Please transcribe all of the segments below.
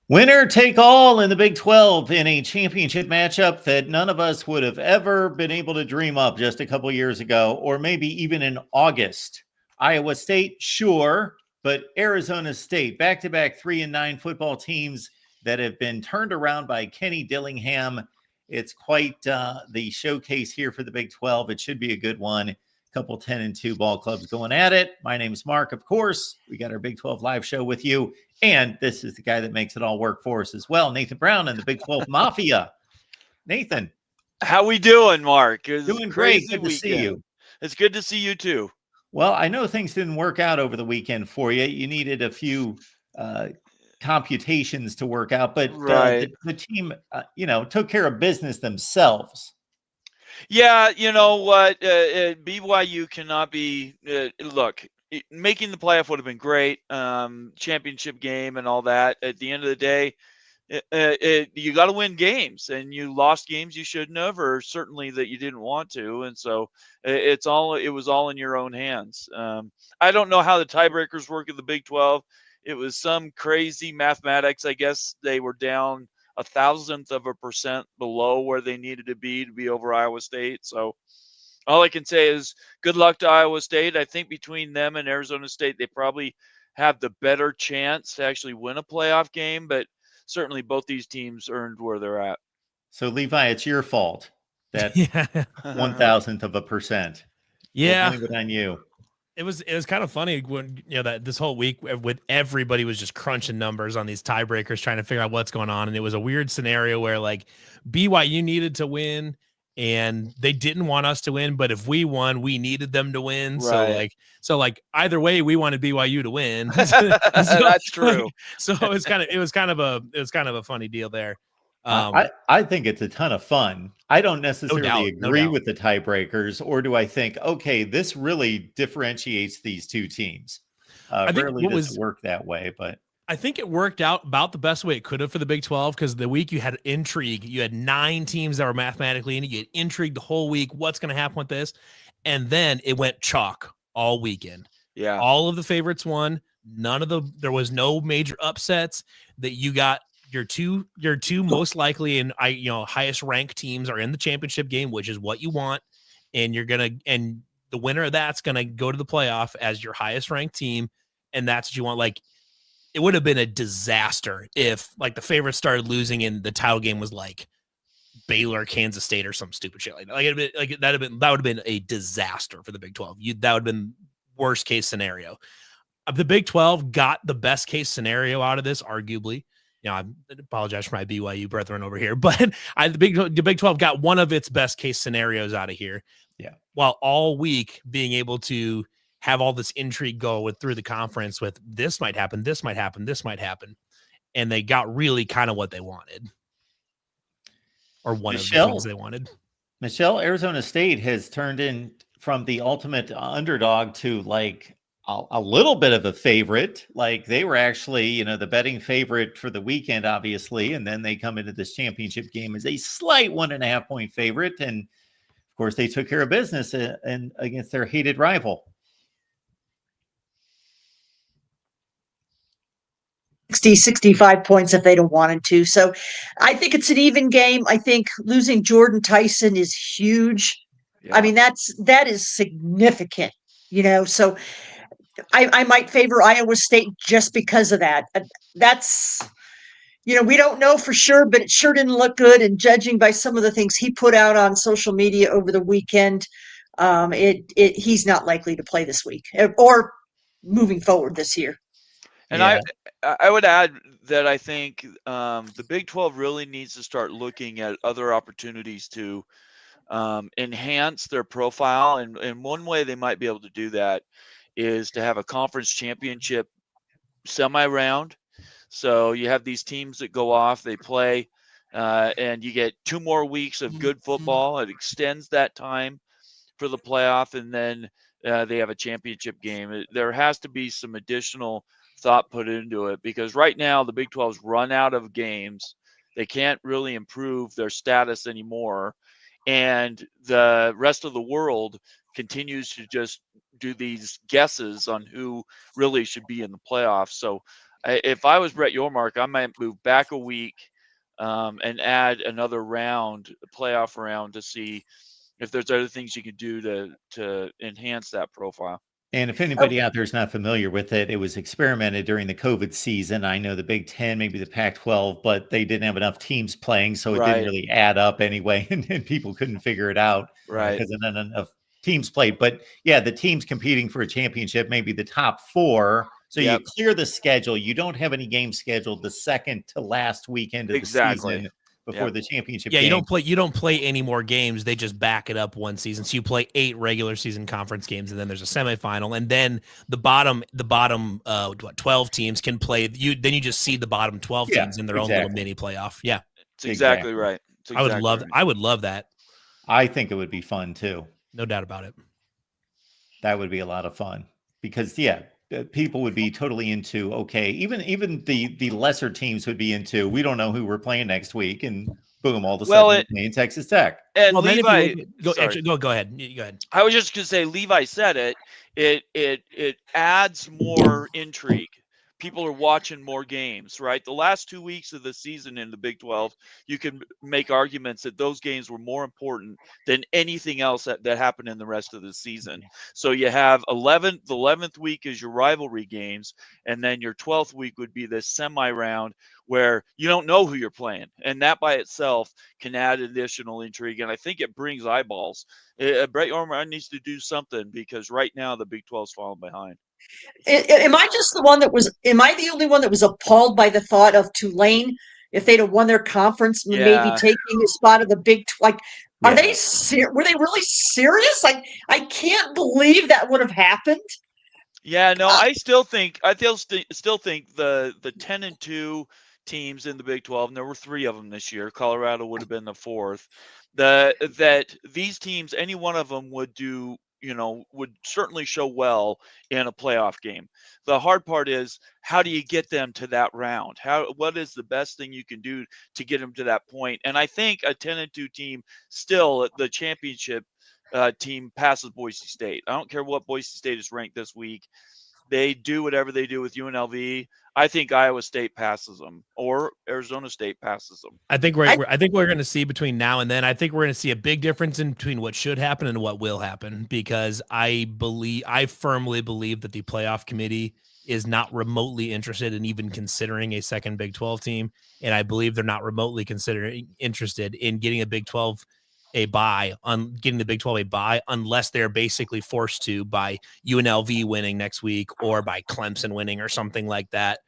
Winner take all in the Big 12 in a championship matchup that none of us would have ever been able to dream up just a couple years ago, or maybe even in August. Iowa State, sure, but Arizona State, back-to-back 3-9 football teams that have been turned around by Kenny Dillingham. It's quite the showcase here for the Big 12. It should be a good one. Couple 10-2 ball clubs going at it. My name's Mark, of course. We got our Big 12 live show with you. And this is the guy that makes it all work for us as well, Nathan Brown and the Big 12 Mafia. Nathan. How we doing, Mark? It's doing great. Good to see you. It's good to see you too. Well, I know things didn't work out over the weekend for you. You needed a few computations to work out, but the team, took care of business themselves. Yeah, you know what? BYU cannot be. Look, making the playoff would have been great. Championship game and all that. At the end of the day, you got to win games, and you lost games you shouldn't have, or certainly that you didn't want to. And so it was all in your own hands. I don't know how the tiebreakers work in the Big 12. It was some crazy mathematics. I guess they were down 0.001% below where they needed to be over Iowa State. So all I can say is good luck to Iowa State. I think between them and Arizona State, they probably have the better chance to actually win a playoff game, but certainly both these teams earned where they're at. So Levi, it's your fault that 0.001%. Yeah. We'll blame it on you. It was kind of funny when that this whole week with everybody was just crunching numbers on these tiebreakers, trying to figure out what's going on, and it was a weird scenario where like BYU needed to win and they didn't want us to win, but if we won, we needed them to win. Right. So either way, we wanted BYU to win. That's true. So it was kind of a funny deal there. I think it's a ton of fun. I don't necessarily agree with the tiebreakers, or do I think, okay, this really differentiates these two teams? Rarely does it work that way, but I think it worked out about the best way it could have for the Big 12, because the week you had intrigue. You had 9 teams that were mathematically in it. You had intrigue the whole week. What's going to happen with this? And then it went chalk all weekend. Yeah. All of the favorites won. There was no major upsets. That you got your two most likely and highest ranked teams are in the championship game, which is what you want. And the winner of that's going to go to the playoff as your highest ranked team. And that's what you want. Like, it would have been a disaster if like the favorites started losing and the title game was like Baylor, Kansas State, or some stupid shit like that. That would have been a disaster for the Big 12. That would have been worst case scenario. The Big 12 got the best case scenario out of this, arguably. I apologize for my BYU brethren over here, but the Big 12 got one of its best case scenarios out of here. Yeah. While all week being able to have all this intrigue go through the conference with this might happen, this might happen, this might happen. And they got really kind of what they wanted. Or one of the things they wanted. Michelle, Arizona State has turned in from the ultimate underdog to like a little bit of a favorite. Like they were actually, the betting favorite for the weekend, obviously. And then they come into this championship game as a slight 1.5 point favorite. And of course, they took care of business and against their hated rival. 65 points if they'd have wanted to. So I think it's an even game. I think losing Jordan Tyson is huge. Yeah. I mean, that is significant, so I might favor Iowa State just because of that. That's, we don't know for sure, but it sure didn't look good. And judging by some of the things he put out on social media over the weekend, he's not likely to play this week or moving forward this year. And yeah. I would add that I think the Big 12 really needs to start looking at other opportunities to enhance their profile. And one way they might be able to do that is to have a conference championship semi-round. So you have these teams that go off, they play, and you get 2 more weeks of good football. It extends that time for the playoff, and then they have a championship game. There has to be some additional thought put into it, because right now the Big 12's run out of games. They can't really improve their status anymore, and the rest of the world continues to just do these guesses on who really should be in the playoffs. So if I was Brett Yormark, I might move back a week and add another round, playoff round, to see if there's other things you can do to enhance that profile. And if anybody out there is not familiar with it, it was experimented during the COVID season. I know the Big Ten, maybe the Pac-12, but they didn't have enough teams playing, so it didn't Right. really add up anyway, and people couldn't figure it out Right. because not enough teams played. But yeah, the teams competing for a championship, maybe the top 4. So Yep. you clear the schedule. You don't have any games scheduled the second to last weekend of the season before the championship game. You don't play any more games. They just back it up one season. So you play 8 regular season conference games, and then there's a semifinal, and then the bottom 12 teams can play. Then you just see the bottom 12 teams in their own little mini playoff. Yeah, it's exactly right. It's exactly I would love that. I think it would be fun too. No doubt about it. That would be a lot of fun because people would be totally into, okay, even the lesser teams would be into, we don't know who we're playing next week, and boom, all of a sudden we're playing Texas Tech. And Levi, go ahead. Go ahead. I was just gonna say, Levi said it adds more intrigue. People are watching more games, right? The last 2 weeks of the season in the Big 12, you can make arguments that those games were more important than anything else that happened in the rest of the season. So you have the 11th week is your rivalry games, and then your 12th week would be this semi-round where you don't know who you're playing. And that by itself can add additional intrigue, and I think it brings eyeballs. Brett Yormark needs to do something because right now the Big 12's falling behind. Am I the only one that was appalled by the thought of Tulane, if they'd have won their conference, maybe taking a spot of the Big 12? Were they really serious? I can't believe that would have happened. Yeah, no, I still think the 10-2 teams in the Big 12, and there were 3 of them this year. Colorado would have been the 4th. That these teams, any one of them would certainly show well in a playoff game. The hard part is, how do you get them to that round? What is the best thing you can do to get them to that point? And I think a 10-2 team still, the championship team, passes Boise State. I don't care what Boise State is ranked this week. They do whatever they do with UNLV. I think Iowa State passes them, or Arizona Sate passes them. I think we're going to see between now and then. I think we're going to see a big difference in between what should happen and what will happen, because I firmly believe that the playoff committee is not remotely interested in even considering a second Big 12 team, and I believe they're not remotely interested in getting a Big 12 a bye, getting the Big 12 a bye, unless they're basically forced to by UNLV winning next week or by Clemson winning or something like that.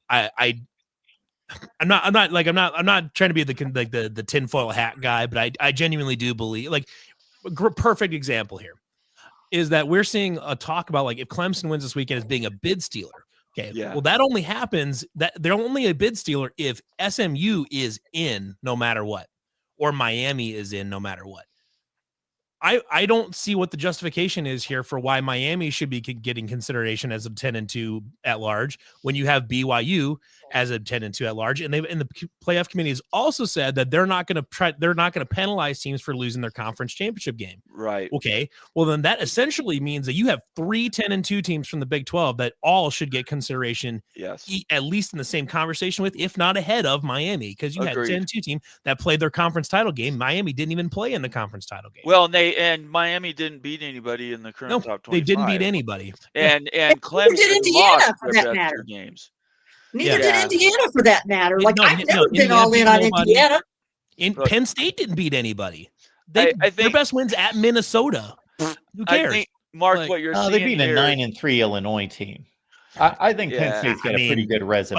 I'm not trying to be the tinfoil hat guy, but I genuinely do believe, perfect example here is that we're seeing a talk about, if Clemson wins this weekend, as being a bid stealer. Okay. Yeah. Well, that only happens that they're only a bid stealer if SMU is in no matter what, or Miami is in no matter what. I don't see what the justification is here for why Miami should be getting consideration as a 10-2 at large when you have BYU as a 10-2 at large, and the playoff committee has also said that they're not going to penalize teams for losing their conference championship game. Right. Okay. Well, then that essentially means that you have 3 10-2 teams from the Big 12 that all should get consideration. Yes. At least in the same conversation with, if not ahead of, Miami, because you Agreed. had 10-2 team that played their conference title game. Miami didn't even play in the conference title game. Well, and Miami didn't beat anybody in the current top 25. They didn't beat anybody. And Clemson did Indiana for that matter. Games. Neither did Indiana for that matter. I've never been Indiana all in on Indiana. Penn State didn't beat anybody. I think their best wins at Minnesota. Who cares? I think, Mark, what you're seeing they beat here, a 9-3 Illinois team. I think Penn State's got a pretty good resume.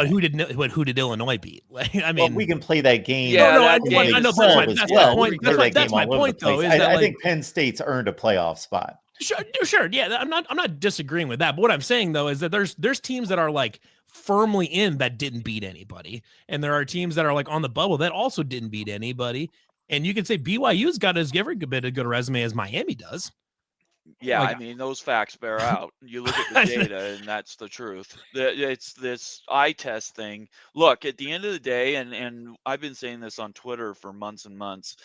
But who did Illinois beat? We can play that game. Yeah, I know. That's my point, though. I think Penn State's earned a playoff spot. Sure. Yeah, I'm not disagreeing with that. But what I'm saying, though, is that there's teams that are firmly in that didn't beat anybody, and there are teams that are on the bubble that also didn't beat anybody. And you can say BYU's got as good a good resume as Miami does. Yeah, I mean, those facts bear out. You look at the data, and that's the truth. It's this eye test thing. Look, at the end of the day, and I've been saying this on Twitter for months and months,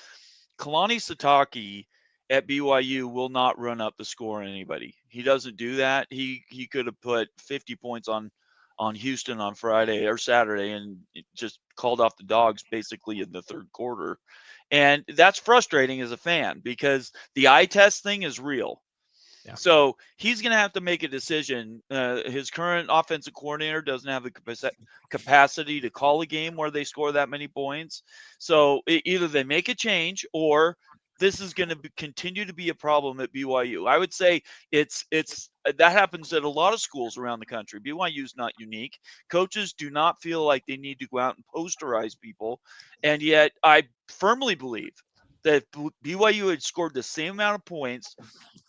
Kalani Sitake at BYU will not run up the score on anybody. He doesn't do that. He could have put 50 points on on Houston on Friday or Saturday, and it just called off the Dogs basically in the third quarter. And that's frustrating as a fan because the eye test thing is real. Yeah. So he's going to have to make a decision. His current offensive coordinator doesn't have the capacity to call a game where they score that many points. So either they make a change or this is going to continue to be a problem at BYU. I would say it's that happens at a lot of schools around the country. BYU is not unique. Coaches do not feel like they need to go out and posterize people, and yet I firmly believe that BYU had scored the same amount of points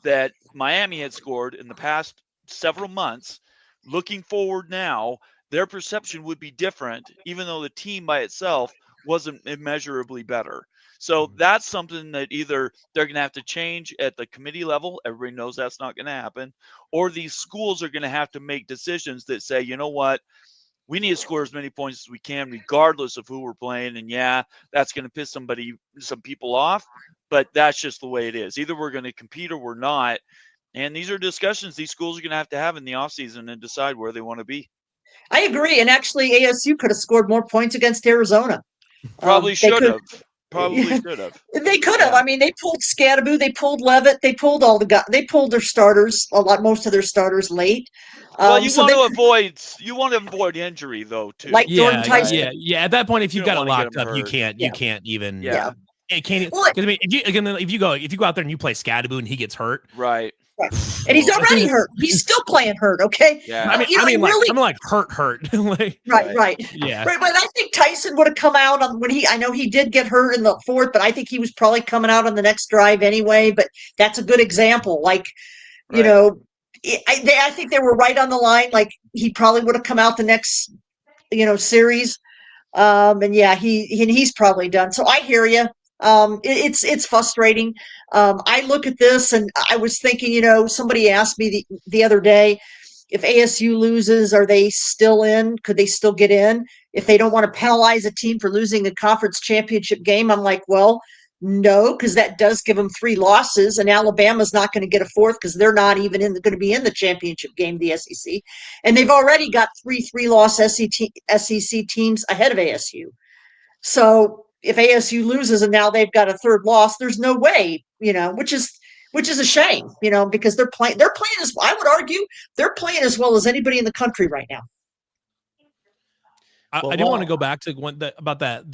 that Miami had scored in the past several months. Looking forward now, their perception would be different, even though the team by itself wasn't immeasurably better. So that's something that either they're going to have to change at the committee level. Everybody knows that's not going to happen. Or these schools are going to have to make decisions that say, you know what, we need to score as many points as we can, regardless of who we're playing. And yeah, that's going to piss some people off, but that's just the way it is. Either we're going to compete or we're not. And these are discussions these schools are going to have in the offseason and decide where they want to be. I agree. And actually, ASU could have scored more points against Arizona. Probably should have. Probably Yeah. should have. They could have. Yeah. I mean, they pulled Scadaboo, they pulled Levitt, they pulled they pulled their starters, most of their starters late. Well, you So want they, to avoid injury though too. Like Jordan Yeah, Tyson. yeah. At that point, if you You got don't it wanna get locked them up, you hurt. can't. Yeah. You can't even. Yeah. It can't. Well, Because I mean, if you go out there and you play Scadaboo and he gets hurt, Right. and he's already hurt. He's still playing hurt. Okay. Yeah. I mean, hurt. Like, Right. yeah. Right, but I think Tyson would have come out on I know he did get hurt in the fourth, but I think he was probably coming out on the next drive anyway. But that's a good example. Like, you Right. know, I think they were right on the line. Like he probably would have come out the next, series. And yeah, he's probably done. So I hear you. It's frustrating. I look at this and I was thinking, somebody asked me the other day, if ASU loses, are they still in? Could they still get in if they don't want to penalize a team for losing a conference championship game? I'm like, well, no, because that does give them 3 losses, and Alabama's not going to get a 4th because they're not even going to be in the championship game, the SEC, and they've already got 3-loss SEC teams ahead of ASU. So if ASU loses and now they've got a 3rd loss, there's no way, which is a shame, because they're playing as I would argue they're playing as well as anybody in the country right now. I do want to go back to about that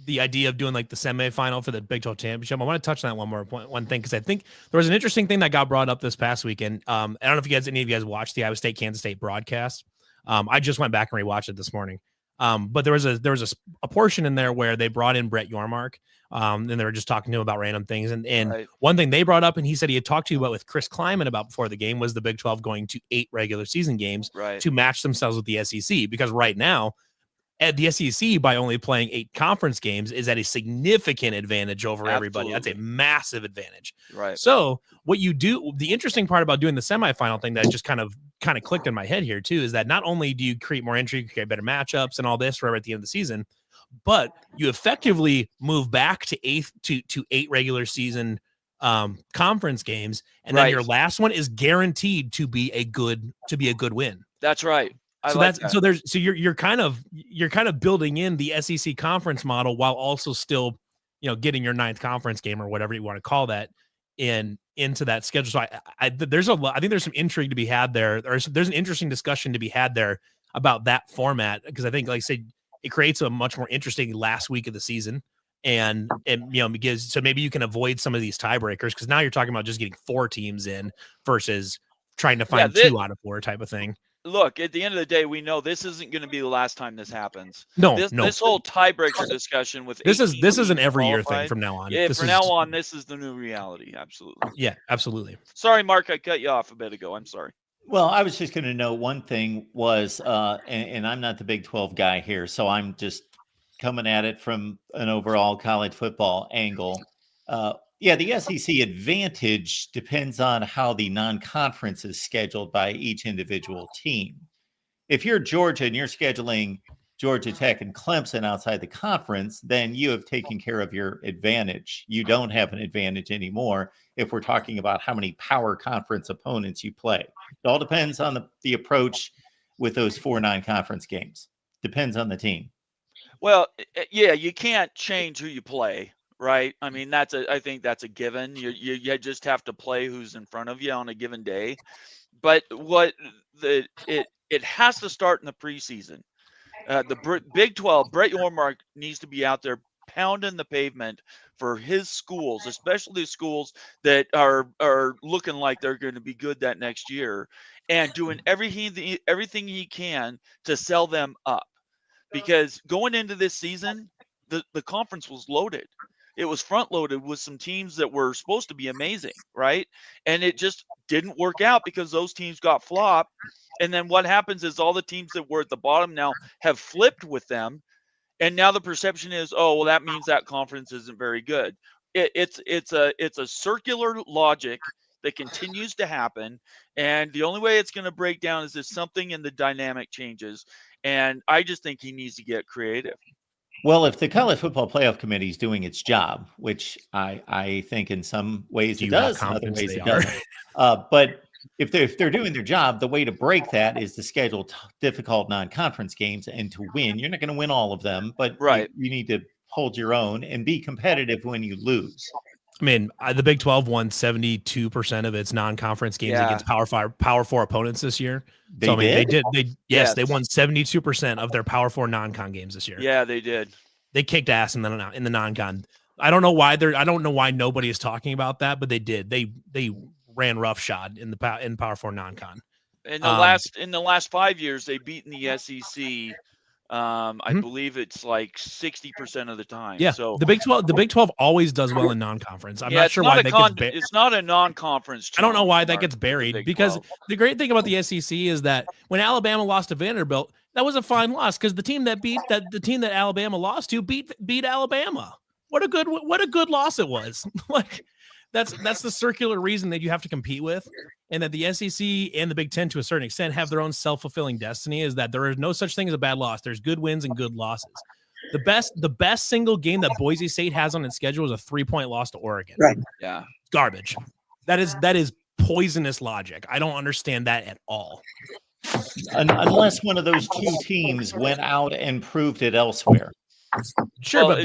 the idea of doing like the semifinal for the Big 12 championship. I want to touch on that one thing because I think there was an interesting thing that got brought up this past weekend. I don't know if any of you guys watched the Iowa State Kansas State broadcast. I just went back and rewatched it this morning. But there was a portion in there where they brought in Brett Yormark, and they were just talking to him about random things. And Right. One thing they brought up, and he said he had talked to you about with Chris Kleiman about before the game, was the Big 12 going to 8 regular season games Right. to match themselves with the SEC. Because right now, at the SEC, by only playing 8 conference games, is at a significant advantage over everybody. That's a Absolutely. massive advantage. Right. So what you do, the interesting part about doing the semifinal thing that just kind of clicked in my head here too, is that not only do you create more intrigue, create better matchups and all this right at the end of the season, but you effectively move back to 8 regular season conference games, and then Right. your last one is guaranteed to be a good win. That's right. So you're kind of building in the SEC conference model while also still, getting your 9th conference game or whatever you want to call that into that schedule. So I think there's some intrigue to be had there. There's an interesting discussion to be had there about that format, because I think, like I said, it creates a much more interesting last week of the season. And because so maybe you can avoid some of these tiebreakers, because now you're talking about just getting 4 teams in versus trying to find 2 out of 4 type of thing. Look, at the end of the day, we know this isn't going to be the last time this happens. No. This whole tiebreaker discussion with This 18 is an teams every year thing qualified, from now on. Yeah, this this is the new reality. Absolutely. Yeah, absolutely. Sorry, Mark, I cut you off a bit ago. I'm sorry. Well, I was just going to note one thing was, and I'm not the Big 12 guy here, so I'm just coming at it from an overall college football angle. Yeah, the SEC advantage depends on how the non-conference is scheduled by each individual team. If you're Georgia and you're scheduling Georgia Tech and Clemson outside the conference, then you have taken care of your advantage. You don't have an advantage anymore if we're talking about how many power conference opponents you play. It all depends on the approach with those 4 non-conference games. Depends on the team. Well, yeah, you can't change who you play, right? I mean, I think that's a given. You just have to play who's in front of you on a given day. But it has to start in the preseason. The Big 12, Brett Yormark needs to be out there pounding the pavement for his schools, especially schools that are looking like they're going to be good that next year, and doing everything he can to sell them up. Because going into this season, the conference was loaded. It was front loaded with some teams that were supposed to be amazing, right? And it just didn't work out because those teams got flopped. And then what happens is all the teams that were at the bottom now have flipped with them. And now the perception is, oh, well, that means that conference isn't very good. It's a circular logic that continues to happen. And the only way it's going to break down is if something in the dynamic changes. And I just think he needs to get creative. Well, if the College Football Playoff Committee is doing its job, which I think in some ways it does, in other ways it doesn't. But if they're doing their job, the way to break that is to schedule difficult non-conference games and to win. You're not going to win all of them, but right. you need to hold your own and be competitive when you lose. I mean, the Big 12 won 72% of its non-conference games against Power 4 opponents this year. They won 72% of their Power 4 non-con games this year. Yeah, they did. They kicked ass in the non-con. I don't know why nobody is talking about that, but they did. They ran roughshod in Power 4 non-con. In the last 5 years, they've beaten the SEC. I believe it's like 60% of the time. Yeah. So the Big 12 always does well in non-conference. I'm not sure why that gets buried. It's not a non-conference. I don't know why that gets buried, because the great thing about the SEC is that when Alabama lost to Vanderbilt, that was a fine loss because the team that Alabama lost to beat Alabama. What a good loss it was. Like that's the circular reason that you have to compete with. And that the SEC and the Big Ten, to a certain extent, have their own self-fulfilling destiny, is that there is no such thing as a bad loss. There's good wins and good losses. The best single game that Boise State has on its schedule is a 3-point loss to Oregon. Right. Yeah. Garbage. That is poisonous logic. I don't understand that at all. Unless one of those two teams went out and proved it elsewhere. Sure,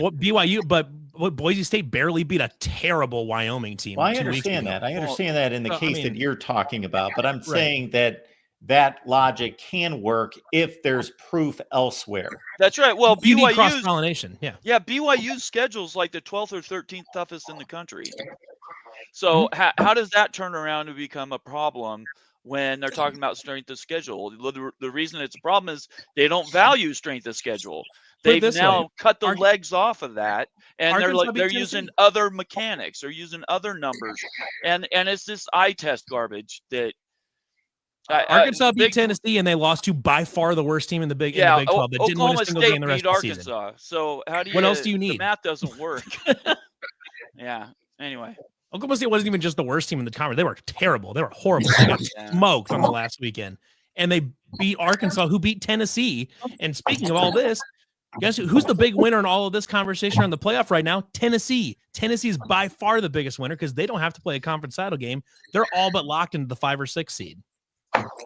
but Boise State barely beat a terrible Wyoming team. Well, I understand that. I understand that in the case that you're talking about, but I'm saying that logic can work if there's proof elsewhere. That's right. Well, BYU's cross-pollination. Yeah, BYU's schedule is like the 12th or 13th toughest in the country. So how does that turn around to become a problem when they're talking about strength of schedule? The reason it's a problem is they don't value strength of schedule. They've now cut the legs off of that, and they're using other mechanics, they're using other numbers, and it's this eye test garbage that Arkansas beat Tennessee, and they lost to by far the worst team in the Big 12 that didn't win a single game the rest of the season. So what else do you need? The math doesn't work. Yeah. Anyway, Oklahoma State wasn't even just the worst team in the conference. They were terrible. They were horrible. They got smoked on the last weekend, and they beat Arkansas, who beat Tennessee. And speaking of all this, guess who's the big winner in all of this conversation on the playoff right now? Tennessee. Tennessee is by far the biggest winner because they don't have to play a conference title game. They're all but locked into the 5 or 6 seed.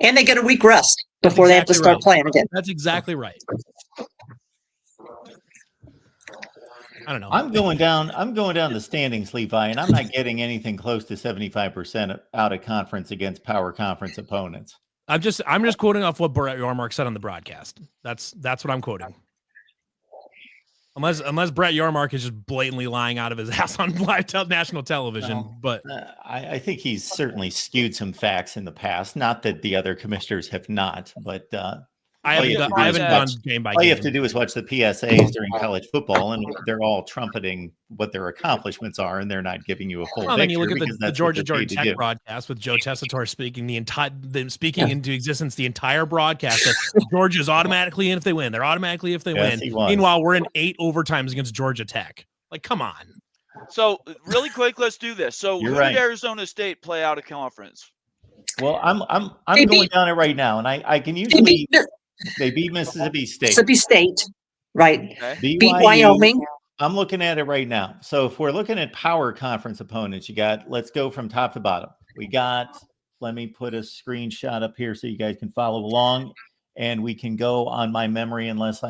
And they get a week rest before they have to start playing again. That's exactly right. I don't know. I'm going down the standings, Levi, and I'm not getting anything close to 75% out of conference against power conference opponents. I'm just quoting off what Brett Yormark said on the broadcast. That's what I'm quoting. Unless Brett Yormark is just blatantly lying out of his ass on live national television. But I think he's certainly skewed some facts in the past. Not that the other commissioners have not, but I haven't gone game by game. All you have to do is watch the PSAs during college football, and they're all trumpeting what their accomplishments are, and they're not giving you a full picture. Then you look at the Georgia Tech broadcast with Joe Tessitore speaking into existence the entire broadcast. Georgia's automatically in if they win. They're automatically if they win. Meanwhile, we're in 8 overtimes against Georgia Tech. Like, come on. So really quick, let's do this. So who did Arizona State play out of conference? Well, I'm going down it right now, and I can usually. They beat Mississippi State. Mississippi State, right. Okay. Beat Wyoming. I'm looking at it right now. So if we're looking at power conference opponents, let's go from top to bottom. Let me put a screenshot up here so you guys can follow along. and we can go on my memory unless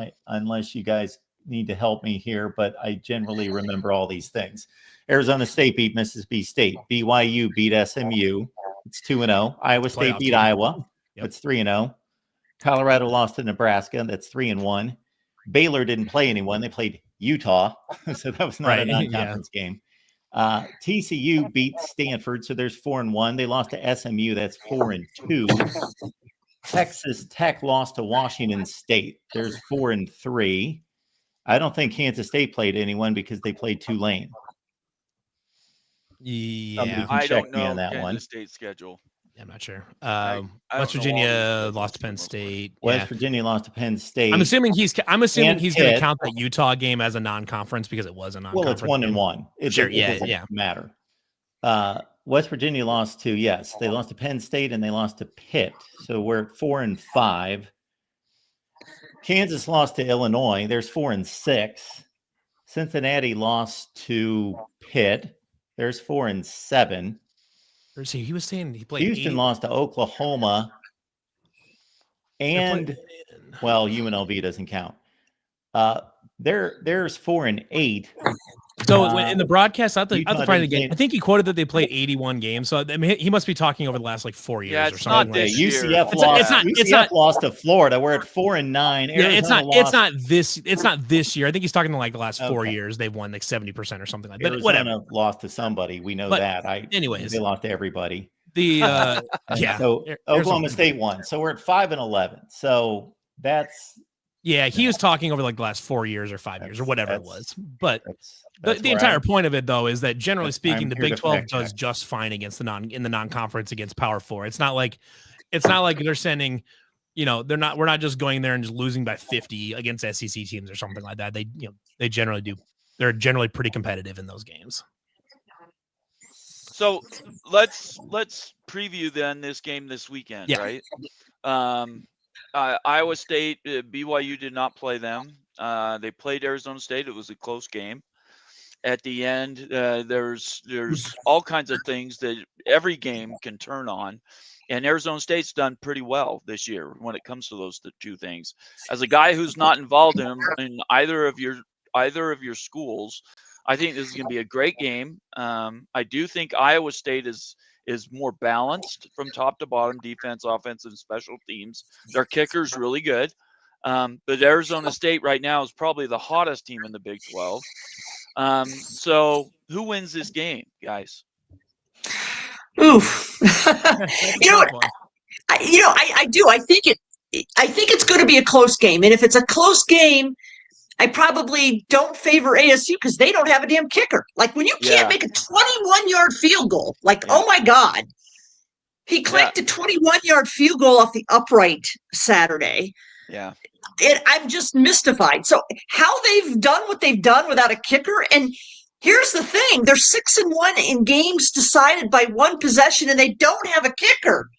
you guys need to help me here, but I generally remember all these things. Arizona State beat Mississippi State. BYU beat SMU. It's 2-0. Iowa State Playoff beat team. Iowa. Yep. It's 3-0. Colorado lost to Nebraska. That's 3-1. Baylor didn't play anyone. They played Utah, so that was not a Right, non-conference game. TCU beat Stanford, so there's 4-1. They lost to SMU. That's 4-2. Texas Tech lost to Washington State. There's 4-3. I don't think Kansas State played anyone because they played Tulane. Yeah, I check don't me on know that Kansas one. State schedule. I'm not sure. I West don't know all Virginia these lost to Penn most State. West Yeah. Virginia lost to Penn State. I'm assuming he's going And to Pitt. count that Utah game as a non-conference because it was a non-conference. Well, it's 1-1. Sure, It doesn't matter. West Virginia lost to, they lost to Penn State and they lost to Pitt. So we're at 4-5. Kansas lost to Illinois. There's 4-6. Cincinnati lost to Pitt. There's 4-7. Where's he? He was saying he played. Houston lost to Oklahoma. And UNLV doesn't count. There's 4-8. So in the broadcast, at the Utah Friday didn't game, play- I think he quoted that they played 81 games. So I mean, he must be talking over the last like 4 years Yeah, or it's something. not like this that. year. UCF It's lost. Lost to Florida. We're at 4-9. Yeah, it's Arizona not. lost. It's not this year. I think he's talking to like the last 4 Okay. years. They've won like 70% or something like that. But Arizona whatever. lost to somebody. We know But that. anyways. They lost to everybody. The yeah. So Arizona- Oklahoma State won. So we're at 5-11. So that's Yeah, he was talking over like the last 4 years or 5 years or whatever it that's- was. But that's the where entire I'm- point of it, though, is that generally I'm speaking, the here Big to 12 fact does check. just fine against the non-conference against Power 4. It's not like they're sending, we're not just going there and just losing by 50 against SEC teams or something like that. They generally do. They're generally pretty competitive in those games. So let's preview then this game this weekend, Yeah. right? Iowa State, BYU did not play them. They played Arizona State. It was a close game. At the end, there's all kinds of things that every game can turn on, and Arizona State's done pretty well this year when it comes to those two things. As a guy who's not involved in either of your schools, I think this is going to be a great game. I do think Iowa State is more balanced from top to bottom, defense, offense, and special teams. Their kicker's really good. But Arizona State right now is probably the hottest team in the Big 12. So who wins this game, guys? Oof. I do. I think it's going to be a close game. And if it's a close game, I probably don't favor ASU because they don't have a damn kicker. Like when you can't make a 21-yard field goal, oh my God. He clanked a 21-yard field goal off the upright Saturday. Yeah. I'm just mystified. So how they've done what they've done without a kicker, and here's the thing: they're 6-1 in games decided by one possession, and they don't have a kicker.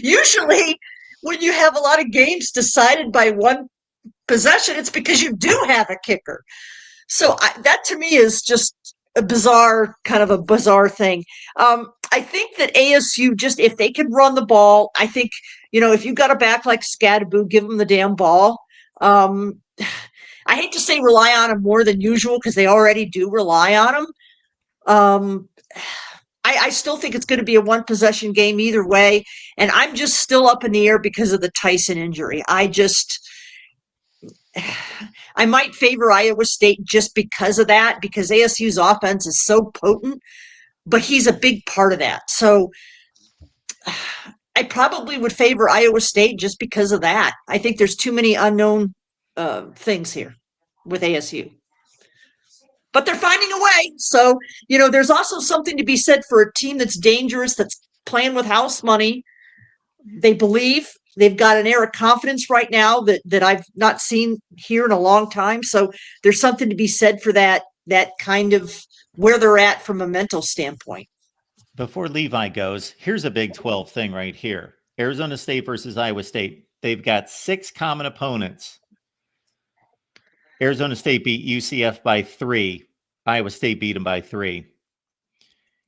Usually, when you have a lot of games decided by one possession, it's because you do have a kicker. So that to me is just a bizarre thing. I think that ASU, just if they can run the ball, I think, if you've got a back like Scadaboo, give them the damn ball. I hate to say rely on them more than usual because they already do rely on them. I still think it's going to be a one possession game either way. And I'm just still up in the air because of the Tyson injury. I might favor Iowa State just because of that, because ASU's offense is so potent, but he's a big part of that. So I probably would favor Iowa State just because of that. I think there's too many unknown things here with ASU. But they're finding a way. So, there's also something to be said for a team that's dangerous, that's playing with house money. They believe. They've got an air of confidence right now that I've not seen here in a long time. So there's something to be said for that kind of where they're at from a mental standpoint. Before Levi goes, here's a Big 12 thing right here. Arizona State versus Iowa State. They've got 6 common opponents. Arizona State beat UCF by 3. Iowa State beat them by 3.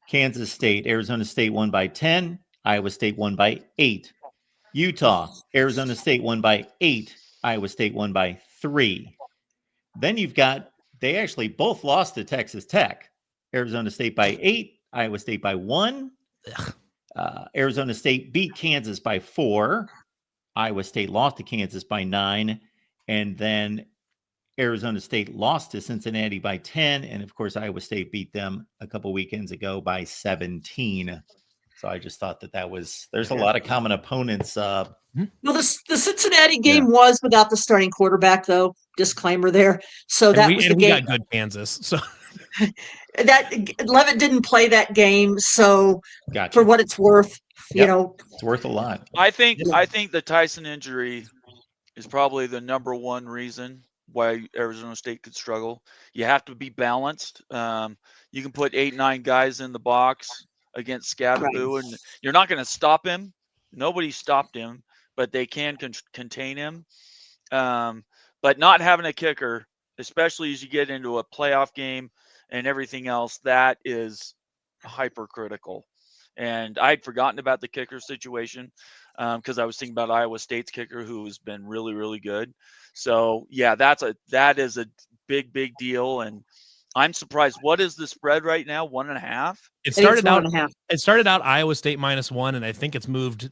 Kansas State, Arizona State won by 10. Iowa State won by 8. Utah, Arizona State won by 8. Iowa State won by 3. Then you've got, they actually both lost to Texas Tech. Arizona State by 8, Iowa State by 1. Arizona State beat Kansas by 4. Iowa State lost to Kansas by 9. And then Arizona State lost to Cincinnati by 10. And of course, Iowa State beat them a couple weekends ago by 17. So I just thought there's a lot of common opponents. Well, the Cincinnati game was without the starting quarterback, though. Disclaimer there. So And that we, was and the we game got good Kansas. So that Levitt didn't play that game. So Gotcha. for what it's worth, Yep. It's worth a lot. I think the Tyson injury is probably the number one reason why Arizona State could struggle. You have to be balanced. You can put 8, 9 guys in the box against Scadaboo, and you're not going to stop him. Nobody stopped him, but they can contain him. But not having a kicker, especially as you get into a playoff game and everything else, that is hypercritical. And I'd forgotten about the kicker situation because I was thinking about Iowa State's kicker, who has been really, really good. So yeah, that is a big deal. And I'm surprised. What is the spread right now? 1.5? it started out 1.5. It started out Iowa State -1, and I think it's moved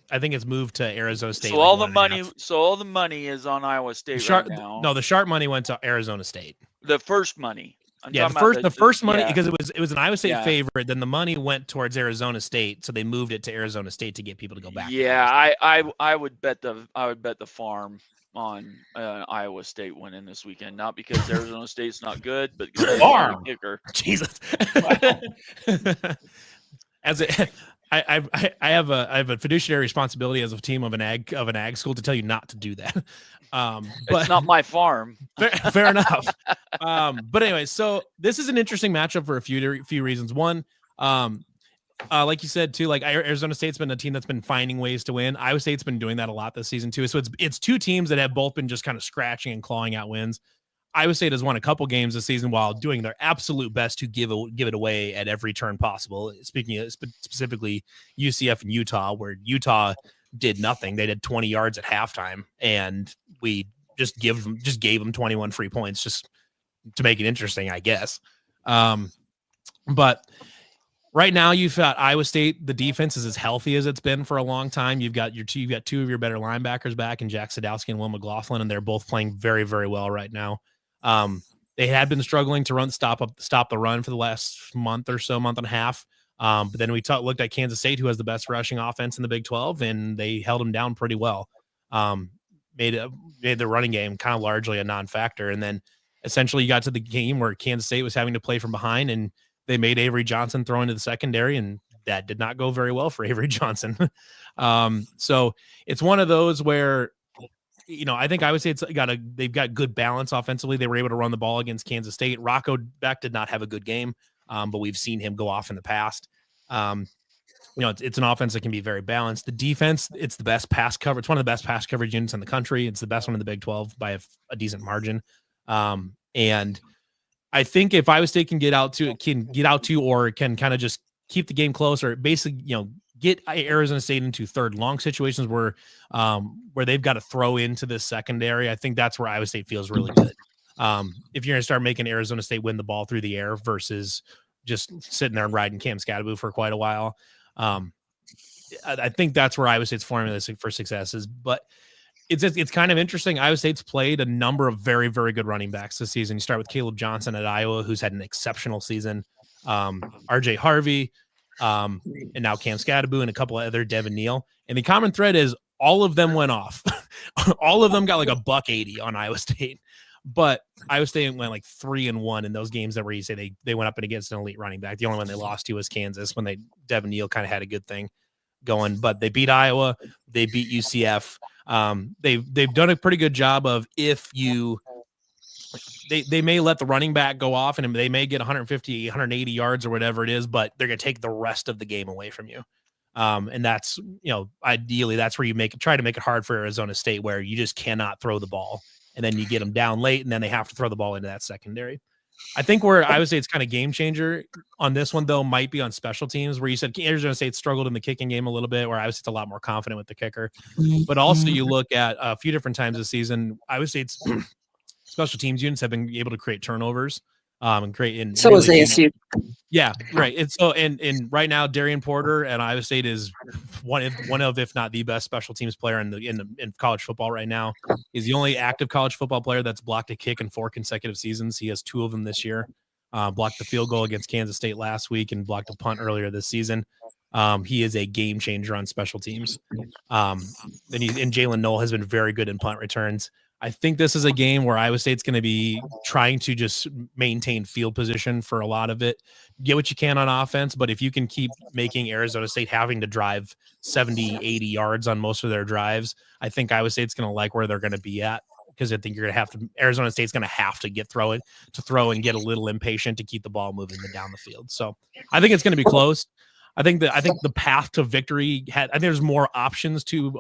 to Arizona State. So all the money is on Iowa State right now. No, the sharp money went to Arizona State. The first money. The first money, because it was an Iowa State favorite. Then the money went towards Arizona State, so they moved it to Arizona State to get people to go back. Yeah, I would bet the farm on Iowa State winning this weekend, not because Arizona State's not good, but because Farm kicker. Jesus. I have a fiduciary responsibility as a team of an ag school to tell you not to do that. But it's not my farm. Fair enough. But anyway, so this is an interesting matchup for a few reasons. One, like you said too, like Arizona State's been a team that's been finding ways to win. Iowa State's been doing that a lot this season too. So it's two teams that have both been just kind of scratching and clawing out wins. Iowa State has won a couple games this season while doing their absolute best to give it away at every turn possible. Speaking of specifically UCF and Utah, where Utah did nothing. They did 20 yards at halftime, and we just gave them 21 free points just to make it interesting, I guess. But right now you've got Iowa State. The defense is as healthy as it's been for a long time. You've got two of your better linebackers back in Jack Sadowski and Will McLaughlin, and they're both playing very, very well right now. They had been struggling to stop the run for the last month or so, month and a half. But then we looked at Kansas State, who has the best rushing offense in the Big 12, and they held them down pretty well. Made the running game kind of largely a non-factor. And then essentially you got to the game where Kansas State was having to play from behind, and they made Avery Johnson throw into the secondary, and that did not go very well for Avery Johnson. So it's one of those where, I think I would say they've got good balance offensively. They were able to run the ball against Kansas State. Rocco Beck did not have a good game, but we've seen him go off in the past. It's an offense that can be very balanced. The defense, it's the best pass cover. It's one of the best pass coverage units in the country. It's the best one in the Big 12 by a decent margin. And I think if Iowa State can get out to, or can kind of just keep the game close, or basically, get Arizona State into third long situations where they've got to throw into this secondary, I think that's where Iowa State feels really good. If you're going to start making Arizona State win the ball through the air versus just sitting there and riding Cam Scadaboo for quite a while, I think that's where Iowa State's formula for success is. But it's kind of interesting. Iowa State's played a number of very, very good running backs this season. You start with Caleb Johnson at Iowa, who's had an exceptional season. RJ Harvey, and now Cam Scadaboo, and a couple of other Devin Neal. And the common thread is all of them went off. All of them got like $180 on Iowa State. But Iowa State went like 3-1 in those games that where you say they went up and against an elite running back. The only one they lost to was Kansas when Devin Neal kind of had a good thing going. But they beat Iowa, they beat UCF. They've done a pretty good job of they may let the running back go off and they may get 150, 180 yards or whatever it is, but they're going to take the rest of the game away from you. And that's, ideally that's where you try to make it hard for Arizona State, where you just cannot throw the ball, and then you get them down late and then they have to throw the ball into that secondary. I think where I would say it's kind of game changer on this one, though, might be on special teams, where you said Arizona State struggled in the kicking game a little bit, where I was just a lot more confident with the kicker. But also you look at a few different times this season, I would say it's special teams units have been able to create turnovers and create in So really is ASU. Yeah, right. And so, and right now, Darian Porter and Iowa State is one of, if not the best special teams player in college football right now. He's the only active college football player that's blocked a kick in 4 consecutive seasons. He has 2 of them this year. Blocked the field goal against Kansas State last week and blocked a punt earlier this season. He is a game changer on special teams. And Jalen Knoll has been very good in punt returns. I think this is a game where Iowa State's going to be trying to just maintain field position for a lot of it. Get what you can on offense, but if you can keep making Arizona State having to drive 70, 80 yards on most of their drives, I think Iowa State's going to like where they're going to be at, because I think you're going to have to, Arizona State's going to have to throw and get a little impatient to keep the ball moving down the field. So I think it's going to be close. I think the path to victory I think there's more options to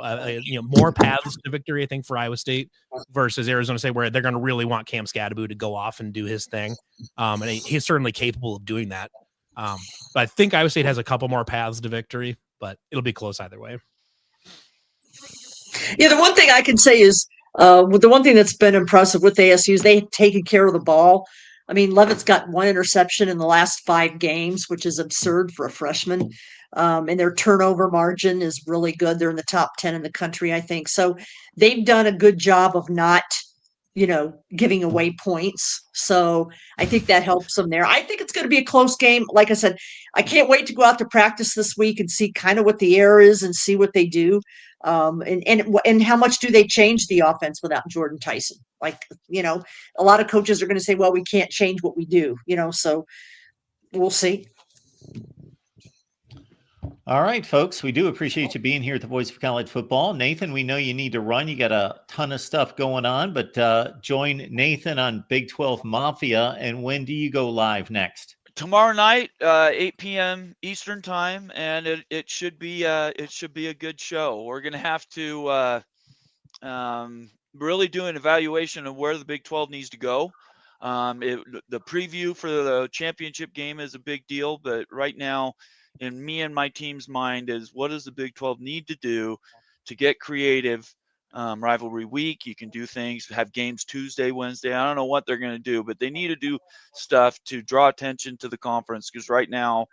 more paths to victory, I think, for Iowa State versus Arizona State, where they're going to really want Cam Scadaboo to go off and do his thing. And he's certainly capable of doing that. But I think Iowa State has a couple more paths to victory, but it'll be close either way. Yeah, the one thing I can say is the one thing that's been impressive with ASU is they've taken care of the ball. I mean, Levitt's got 1 interception in the last 5 games, which is absurd for a freshman. And their turnover margin is really good. They're in the top 10 in the country, I think. So they've done a good job of not, giving away points. So I think that helps them there. I think it's going to be a close game. Like I said, I can't wait to go out to practice this week and see kind of what the air is and see what they do. And how much do they change the offense without Jordan Tyson? Like, a lot of coaches are going to say, well, we can't change what we do, so we'll see. All right, folks, we do appreciate you being here at the Voice of College Football. Nathan, we know you need to run. You got a ton of stuff going on, but join Nathan on Big 12 Mafia. And when do you go live next? Tomorrow night, 8 p.m. Eastern time, and it should be a good show. We're going to have to really do an evaluation of where the Big 12 needs to go. The preview for the championship game is a big deal, but right now, in me and my team's mind, is what does the Big 12 need to do to get creative? Rivalry week, you can do things, have games Tuesday, Wednesday. I don't know what they're going to do, but they need to do stuff to draw attention to the conference, because right now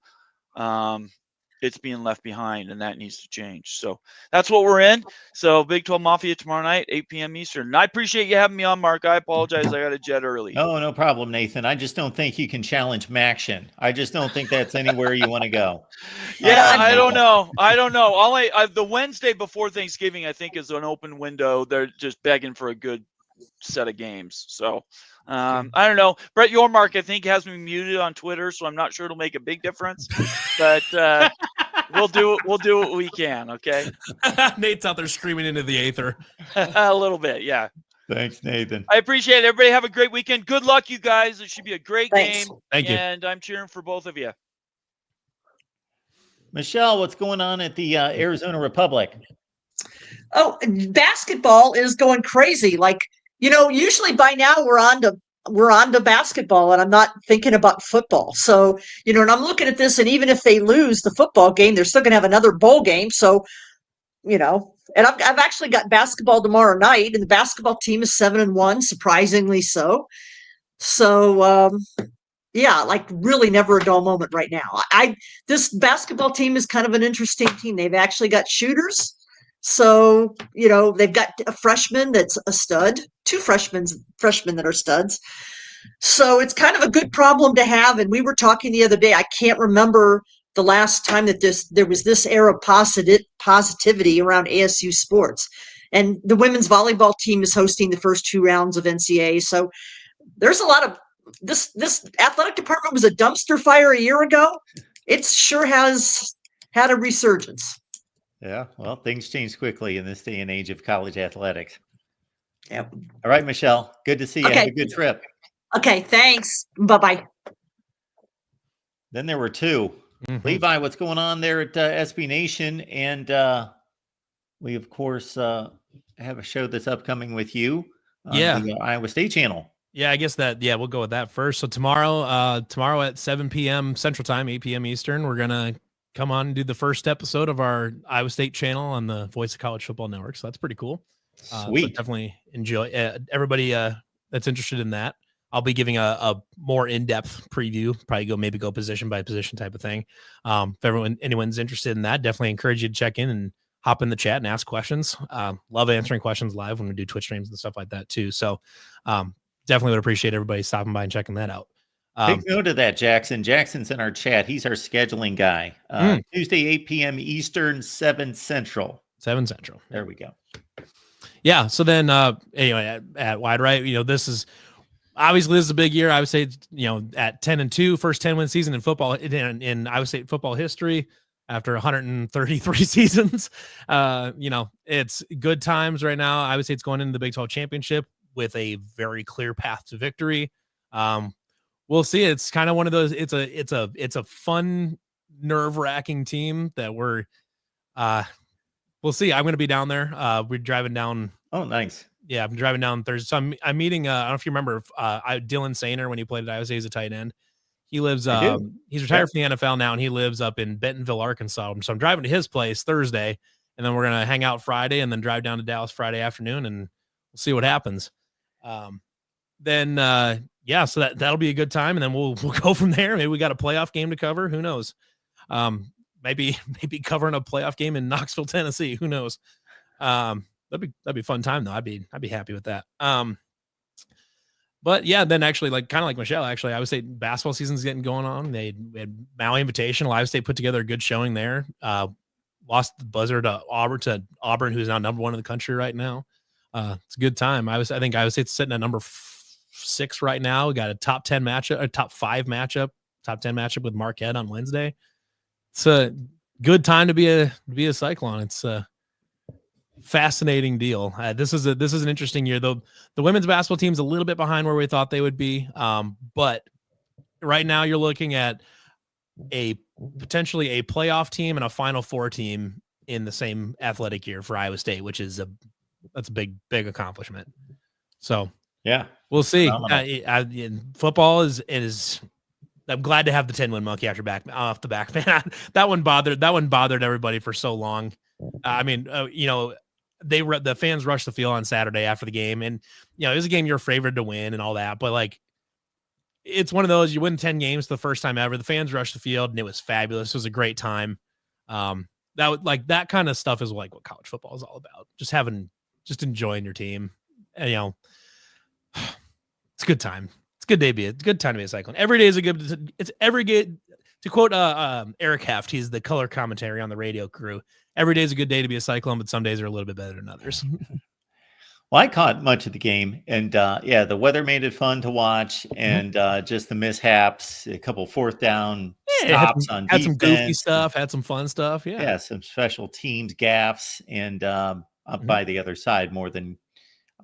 it's being left behind, and that needs to change. So that's what we're in. So Big 12 Mafia tomorrow night, 8 p.m. Eastern. And I appreciate you having me on, Mark. I apologize. I got a jet early. Oh, no problem, Nathan. I just don't think you can challenge Maction. I just don't think that's anywhere you want to go. Yeah, I don't know. The Wednesday before Thanksgiving, I think, is an open window. They're just begging for a good set of games. So I don't know. Brett Yormark, I think, has me muted on Twitter, so I'm not sure it'll make a big difference. But we'll do what we can. Okay. Nate's out there screaming into the aether. A little bit, yeah. Thanks, Nathan. I appreciate it. Everybody have a great weekend. Good luck, you guys. It should be a great game. Thank you. And I'm cheering for both of you. Michelle, what's going on at the Arizona Republic? Oh, basketball is going crazy. Like, usually by now we're on to basketball, and I'm not thinking about football. So, and I'm looking at this, and even if they lose the football game, they're still going to have another bowl game. So, and I've actually got basketball tomorrow night, and the basketball team is 7-1, surprisingly so. So, yeah, like really never a dull moment right now. This basketball team is kind of an interesting team. They've actually got shooters. So, they've got a freshman that's a stud, 2 freshmen that are studs. So it's kind of a good problem to have. And we were talking the other day, I can't remember the last time that there was this era of positivity around ASU sports. And the women's volleyball team is hosting the first 2 rounds of NCAA. So there's a lot of this athletic department was a dumpster fire a year ago. It sure has had a resurgence. Yeah, well, things change quickly in this day and age of college athletics. Yep. All right, Michelle. Good to see you. Okay. Have a good trip. Okay, thanks. Bye-bye. Then there were 2. Mm-hmm. Levi, what's going on there at SB Nation? And we, of course, have a show that's upcoming with you on the Iowa State channel. Yeah, I guess that, we'll go with that first. So tomorrow at 7 p.m. Central Time, 8 p.m. Eastern, we're going to come on and do the first episode of our Iowa State channel on the Voice of College Football Network. So that's pretty cool. So Sweet. definitely enjoy everybody that's interested in that. I'll be giving a more in-depth preview, probably go position by position type of thing. If anyone's interested in that, definitely encourage you to check in and hop in the chat and ask questions. Love answering questions live when we do Twitch streams and stuff like that too. So definitely would appreciate everybody stopping by and checking that out. Take note of that, Jackson. Jackson's in our chat. He's our scheduling guy. Tuesday, 8 p.m. Eastern, 7 Central. 7 Central. There we go. Yeah. So then, anyway, at Wide Right, this is obviously a big year. I would say, at 10-2, first 10-win season in football in Iowa State football history after 133 seasons. It's good times right now. I would say it's going into the Big 12 championship with a very clear path to victory. We'll see. It's kind of one of those. It's a fun, nerve-wracking team that we'll see. I'm going to be down there. We're driving down. Oh, nice. Yeah, I'm driving down Thursday. So I'm meeting. I don't know if you remember Dylan Sainer when he played at Iowa State as a tight end. He lives. He's retired from the NFL now, and he lives up in Bentonville, Arkansas. So I'm driving to his place Thursday, and then we're gonna hang out Friday, and then drive down to Dallas Friday afternoon, and we'll see what happens. So that'll be a good time, and then we'll go from there. Maybe we got a playoff game to cover. Who knows? Maybe covering a playoff game in Knoxville, Tennessee. Who knows? That'd be a fun time though. I'd be happy with that. But yeah, then actually, kind of like Michelle, actually, Iowa State basketball season's getting going on. They had Maui Invitational. Iowa State put together a good showing there. Lost the buzzer to Auburn, who's now number 1 in the country right now. It's a good time. I think Iowa State's sitting at number 6 right now. We got a top 10 matchup, a top 5 matchup, top 10 matchup with Marquette on Wednesday. It's a good time to be a Cyclone. It's a fascinating deal. This is an interesting year, though. The women's basketball team's a little bit behind where we thought they would be. But right now you're looking at potentially a playoff team and a Final Four team in the same athletic year for Iowa State, which is that's a big accomplishment. So yeah, we'll see. In football is I'm glad to have the 10-win monkey off the back, man. That one bothered everybody for so long. The fans rushed the field on Saturday after the game, and it was a game you're favored to win and all that, but it's one of those, you win 10 games the first time ever. The fans rushed the field and it was fabulous. It was a great time. That kind of stuff is what college football is all about. Just enjoying your team. And, it's a good time. It's a good time to be a Cyclone. Every day is to quote Eric Heft, he's the color commentary on the radio crew. Every day is a good day to be a Cyclone, but some days are a little bit better than others. Well, I caught much of the game, and the weather made it fun to watch, and just the mishaps, a couple fourth down stops on defense. Had some goofy stuff, had some fun stuff. Yeah, some special teams gaffes, and up by the other side more than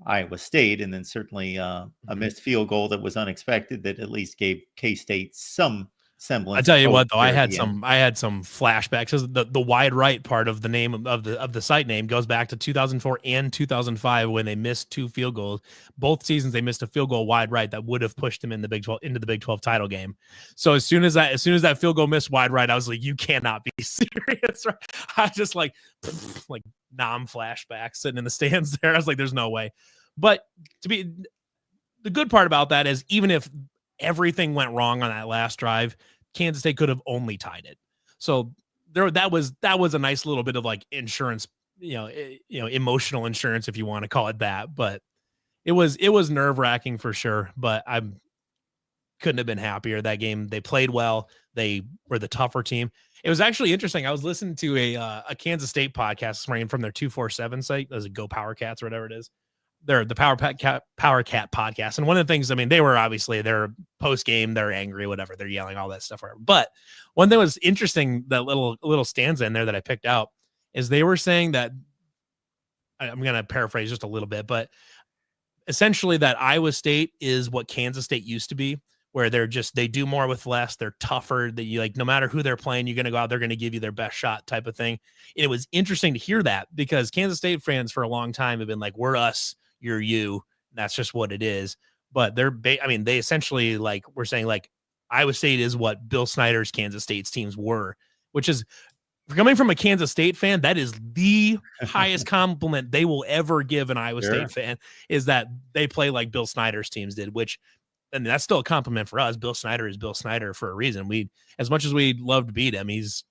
Iowa State, and then certainly a missed field goal that was unexpected that at least gave K-State some semblance. I tell you what, though, I had some flashbacks. The wide right part of the name of the site name goes back to 2004 and 2005 when they missed 2 field goals. Both seasons they missed a field goal wide right that would have pushed them in the Big 12 into the Big 12 title game. So as soon as that field goal missed wide right, I was like, you cannot be serious. Right? I just like flashbacks sitting in the stands there. I was like, there's no way. But the good part about that is even if everything went wrong on that last drive, Kansas State could have only tied it. So that was a nice little bit of insurance, emotional insurance, if you want to call it that. But it was nerve-wracking for sure. But I couldn't have been happier. That game, they played well. They were the tougher team. It was actually interesting. I was listening to a Kansas State podcast this morning from their 247 site. There's a Go Power Cats or whatever it is. They're the Power Cat podcast. And one of the things, they were obviously they're post game, they're angry, whatever, they're yelling, all that stuff. Whatever. But one thing was interesting, that little stanza in there that I picked out is they were saying that, I'm going to paraphrase just a little bit, but essentially that Iowa State is what Kansas State used to be, where they do more with less. They're tougher. That you no matter who they're playing, you're going to go out, they're going to give you their best shot type of thing. And it was interesting to hear that because Kansas State fans for a long time have been like, we're us, you're you. That's just what it is. but I mean, they essentially like we're saying like Iowa State is what Bill Snyder's Kansas State's teams were, which is coming from a Kansas State fan. That is the highest compliment they will ever give an Iowa State fan, is that they play like Bill Snyder's teams did, which, and that's still a compliment for us. Bill Snyder is Bill Snyder for a reason. We, as much as we love to beat him, he's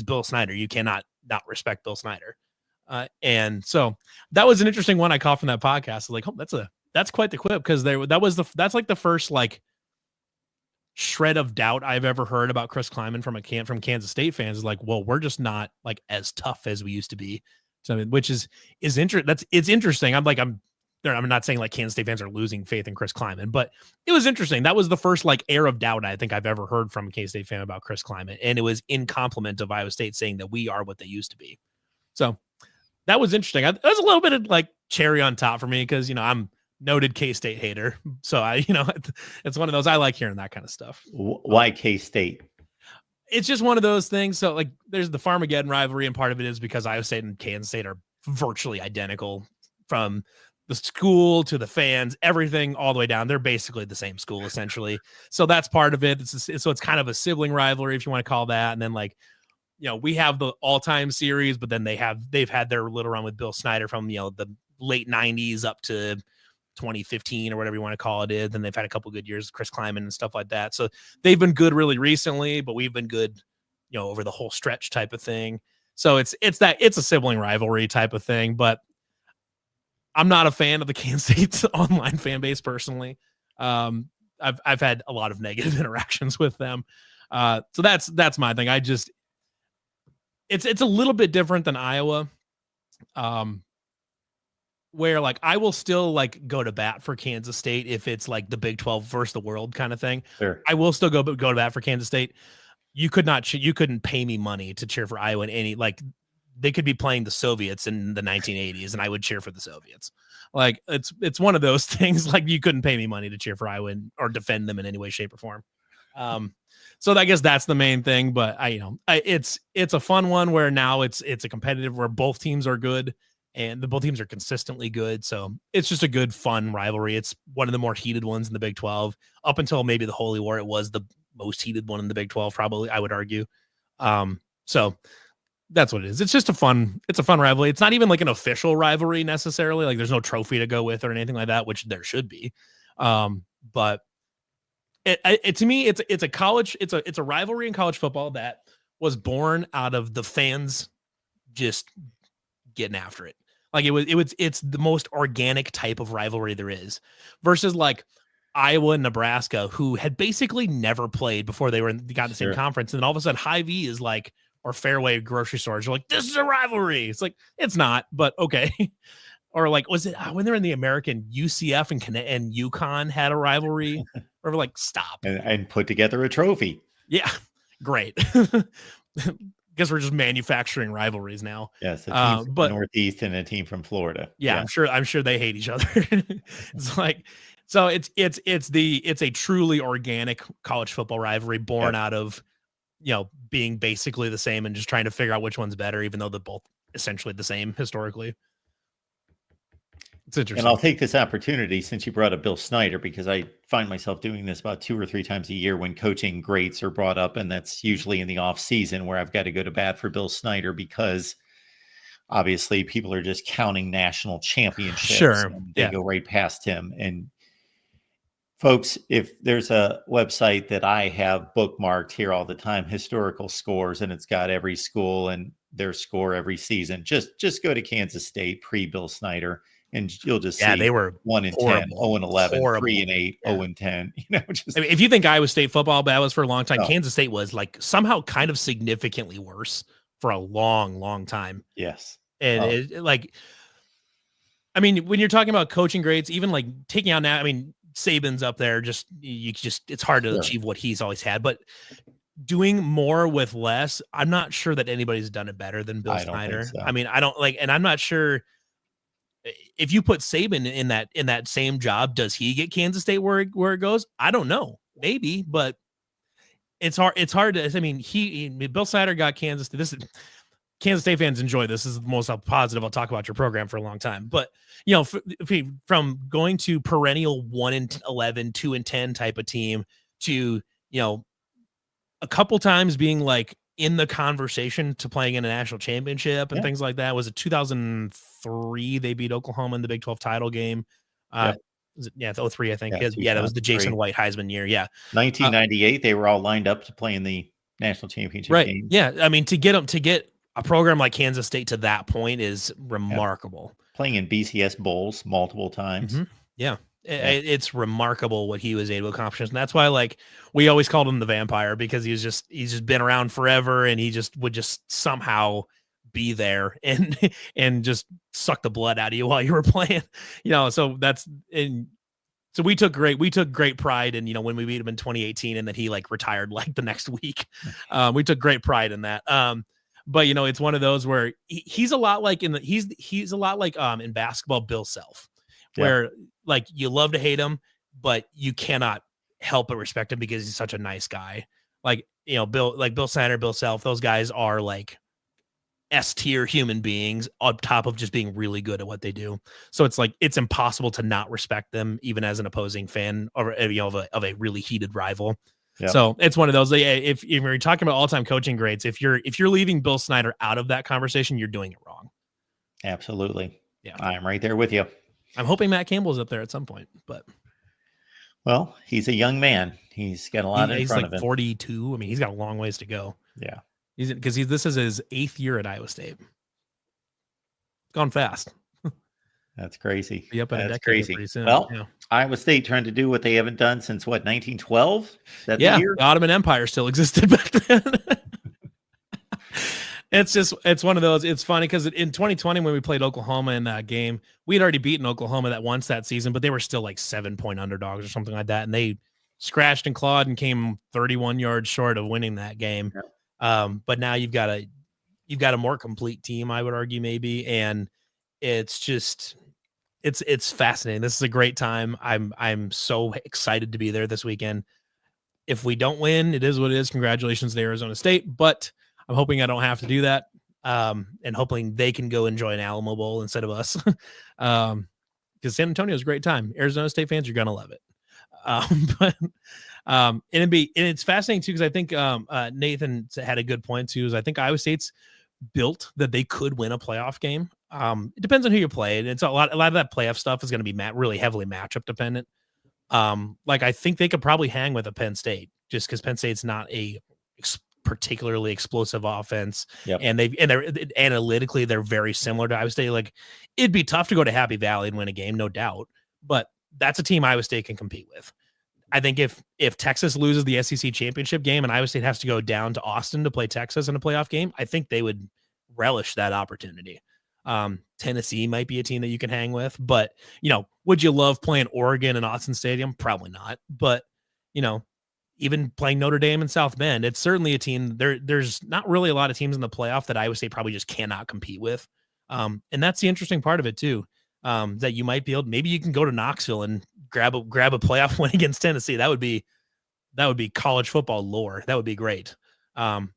Bill Snyder. You cannot not respect Bill Snyder. And so that was an interesting one I caught from that podcast. Like, oh, that's quite the quip, because that's like the first like shred of doubt I've ever heard about Chris Kleiman from Kansas State fans. Is like, well, we're just not like as tough as we used to be. So, which is interesting. It's interesting. I'm not saying like Kansas State fans are losing faith in Chris Kleiman, but it was interesting. That was the first like air of doubt I think I've ever heard from a Kansas State fan about Chris Kleiman. And it was in compliment of Iowa State, saying that we are what they used to be. So that was interesting. That was a little bit of like cherry on top for me, because, I'm noted K-State hater. So it's one of those, I like hearing that kind of stuff. Why K-State? It's just one of those things. So like there's the Farmageddon rivalry, and part of it is because Iowa State and Kansas State are virtually identical, from the school to the fans, everything all the way down. They're basically the same school essentially. So that's part of it. So it's kind of a sibling rivalry, if you want to call that. And then like, we have the all-time series, but then they've had their little run with Bill Snyder from, the late 90s up to 2015 or whatever you want to call it is. Then they've had a couple good years with Chris Kleiman and stuff like that. So they've been good really recently, but we've been good, over the whole stretch type of thing. So it's a sibling rivalry type of thing, but I'm not a fan of the Kansas State online fan base personally. I've had a lot of negative interactions with them. So that's my thing. It's a little bit different than Iowa. Where like I will still like go to bat for Kansas State if it's like the Big 12 versus the world kind of thing. Sure. I will still go to bat for Kansas State. You couldn't pay me money to cheer for Iowa in any, like, they could be playing the Soviets in the 1980s and I would cheer for the Soviets. Like it's one of those things, like you couldn't pay me money to cheer for Iowa or defend them in any way, shape, or form. So I guess that's the main thing, but it's a fun one where now it's a competitive, where both teams are good and both teams are consistently good. So it's just a good, fun rivalry. It's one of the more heated ones in the Big 12. Up until maybe the Holy War, it was the most heated one in the Big 12, probably, I would argue. So that's what it is. It's just a fun rivalry. It's not even like an official rivalry necessarily. Like there's no trophy to go with or anything like that, which there should be. But to me, it's a rivalry in college football that was born out of the fans just getting after it. Like it's the most organic type of rivalry there is, versus like Iowa and Nebraska, who had basically never played before they got in the same conference. And then all of a sudden Hy-Vee is like, or Fairway grocery stores, you're like, this is a rivalry. It's like, it's not, but okay. Or like, was it when they're in the American, UCF and UConn had a rivalry? Or like, stop. And put together a trophy. Yeah, great. Guess we're just manufacturing rivalries now. Yes, a team from the Northeast and a team from Florida. Yeah, I'm sure they hate each other. It's like, so it's a truly organic college football rivalry born out of, being basically the same and just trying to figure out which one's better, even though they're both essentially the same historically. It's interesting. And I'll take this opportunity, since you brought up Bill Snyder, because I find myself doing this about 2 or 3 times a year when coaching greats are brought up. And that's usually in the off season, where I've got to go to bat for Bill Snyder, because obviously people are just counting national championships. Sure. And they go right past him. And folks, if there's a website that I have bookmarked here all the time, Historical Scores, and it's got every school and their score every season. Just go to Kansas State pre-Bill Snyder, and you'll just see they were 1-10, 0-11, 3-8, 0-10. I mean, if you think Iowa State football bad was for a long time, Kansas State was like somehow kind of significantly worse for a long, long time. Yes. And I mean, when you're talking about coaching grades, even like taking out now, I mean, Saban's up there. It's hard to achieve what he's always had, but doing more with less, I'm not sure that anybody's done it better than Bill Snyder. So. I mean, and I'm not sure if you put Saban in that same job, does he get Kansas State where it goes? I don't know, maybe, but it's hard to. I mean, Bill Snyder got Kansas State. Kansas State fans enjoy this. This is the most positive I'll talk about your program for a long time. But, from going to perennial 1-11, 2-10 type of team to, a couple times being like in the conversation to playing in a national championship and things like that. Was it 2003? They beat Oklahoma in the Big 12 title game. Was it, 03, I think. That was the Jason White Heisman year. Yeah. 1998, they were all lined up to play in the national championship game. Yeah. I mean, to get a program like Kansas State to that point is remarkable. Playing in BCS bowls multiple times. Yeah. It's remarkable what he was able to accomplish. And that's why, like, we always called him the vampire, because he's just been around forever, and he just would just somehow be there and just suck the blood out of you while you were playing, so so we took great pride in, when we beat him in 2018 and that he like retired like the next week. We took great pride in that. But it's one of those where he's a lot like he's a lot like in basketball, Bill Self, where like you love to hate him, but you cannot help but respect him because he's such a nice guy. Like, Bill Snyder, Bill Self, those guys are like S-tier human beings on top of just being really good at what they do. So it's like, it's impossible to not respect them, even as an opposing fan or of a really heated rival. Yep. So it's one of those, if you're talking about all-time coaching grades, if you're leaving Bill Snyder out of that conversation, you're doing it wrong. Absolutely. Yeah. I'm right there with you. I'm hoping Matt Campbell's up there at some point, but well, he's a young man. He's got a lot in front of him. 42. I mean, he's got a long ways to go. Yeah. This is his 8th year at Iowa State. Gone fast. That's crazy. Be up in a decade crazy. Pretty soon. Well, Iowa State trying to do what they haven't done since 1912? Is that the year? The Ottoman Empire still existed back then. It's one of those. It's funny because in 2020, when we played Oklahoma in that game, we had already beaten Oklahoma once that season, but they were still like 7-point underdogs or something like that. And they scratched and clawed and came 31 yards short of winning that game. Yeah. But now you've got a more complete team, I would argue, maybe. And it's just, it's fascinating. This is a great time. I'm so excited to be there this weekend. If we don't win, it is what it is. Congratulations to Arizona State, but I'm hoping I don't have to do that. And hoping they can go enjoy an Alamo Bowl instead of us. Because San Antonio is a great time. Arizona State fans, you're going to love it. And it's fascinating too, because I think Nathan had a good point too, is I think Iowa State's built that they could win a playoff game. It depends on who you play. It's a lot of that playoff stuff is going to be really heavily matchup dependent. Like I think they could probably hang with a Penn State just because Penn State's not a particularly explosive offense. Yep. And they're analytically, they're very similar to Iowa State. Like it'd be tough to go to Happy Valley and win a game, no doubt, but that's a team Iowa State can compete with. I think if Texas loses the SEC championship game and Iowa State has to go down to Austin to play Texas in a playoff game, I think they would relish that opportunity. Tennessee might be a team that you can hang with, but would you love playing Oregon in Austin Stadium? Probably not. But even playing Notre Dame and South Bend, it's certainly a team. There's not really a lot of teams in the playoff that Iowa State probably just cannot compete with. And that's the interesting part of it too. That you might be able, maybe you can go to Knoxville and grab a playoff win against Tennessee. That would be college football lore. That would be great. And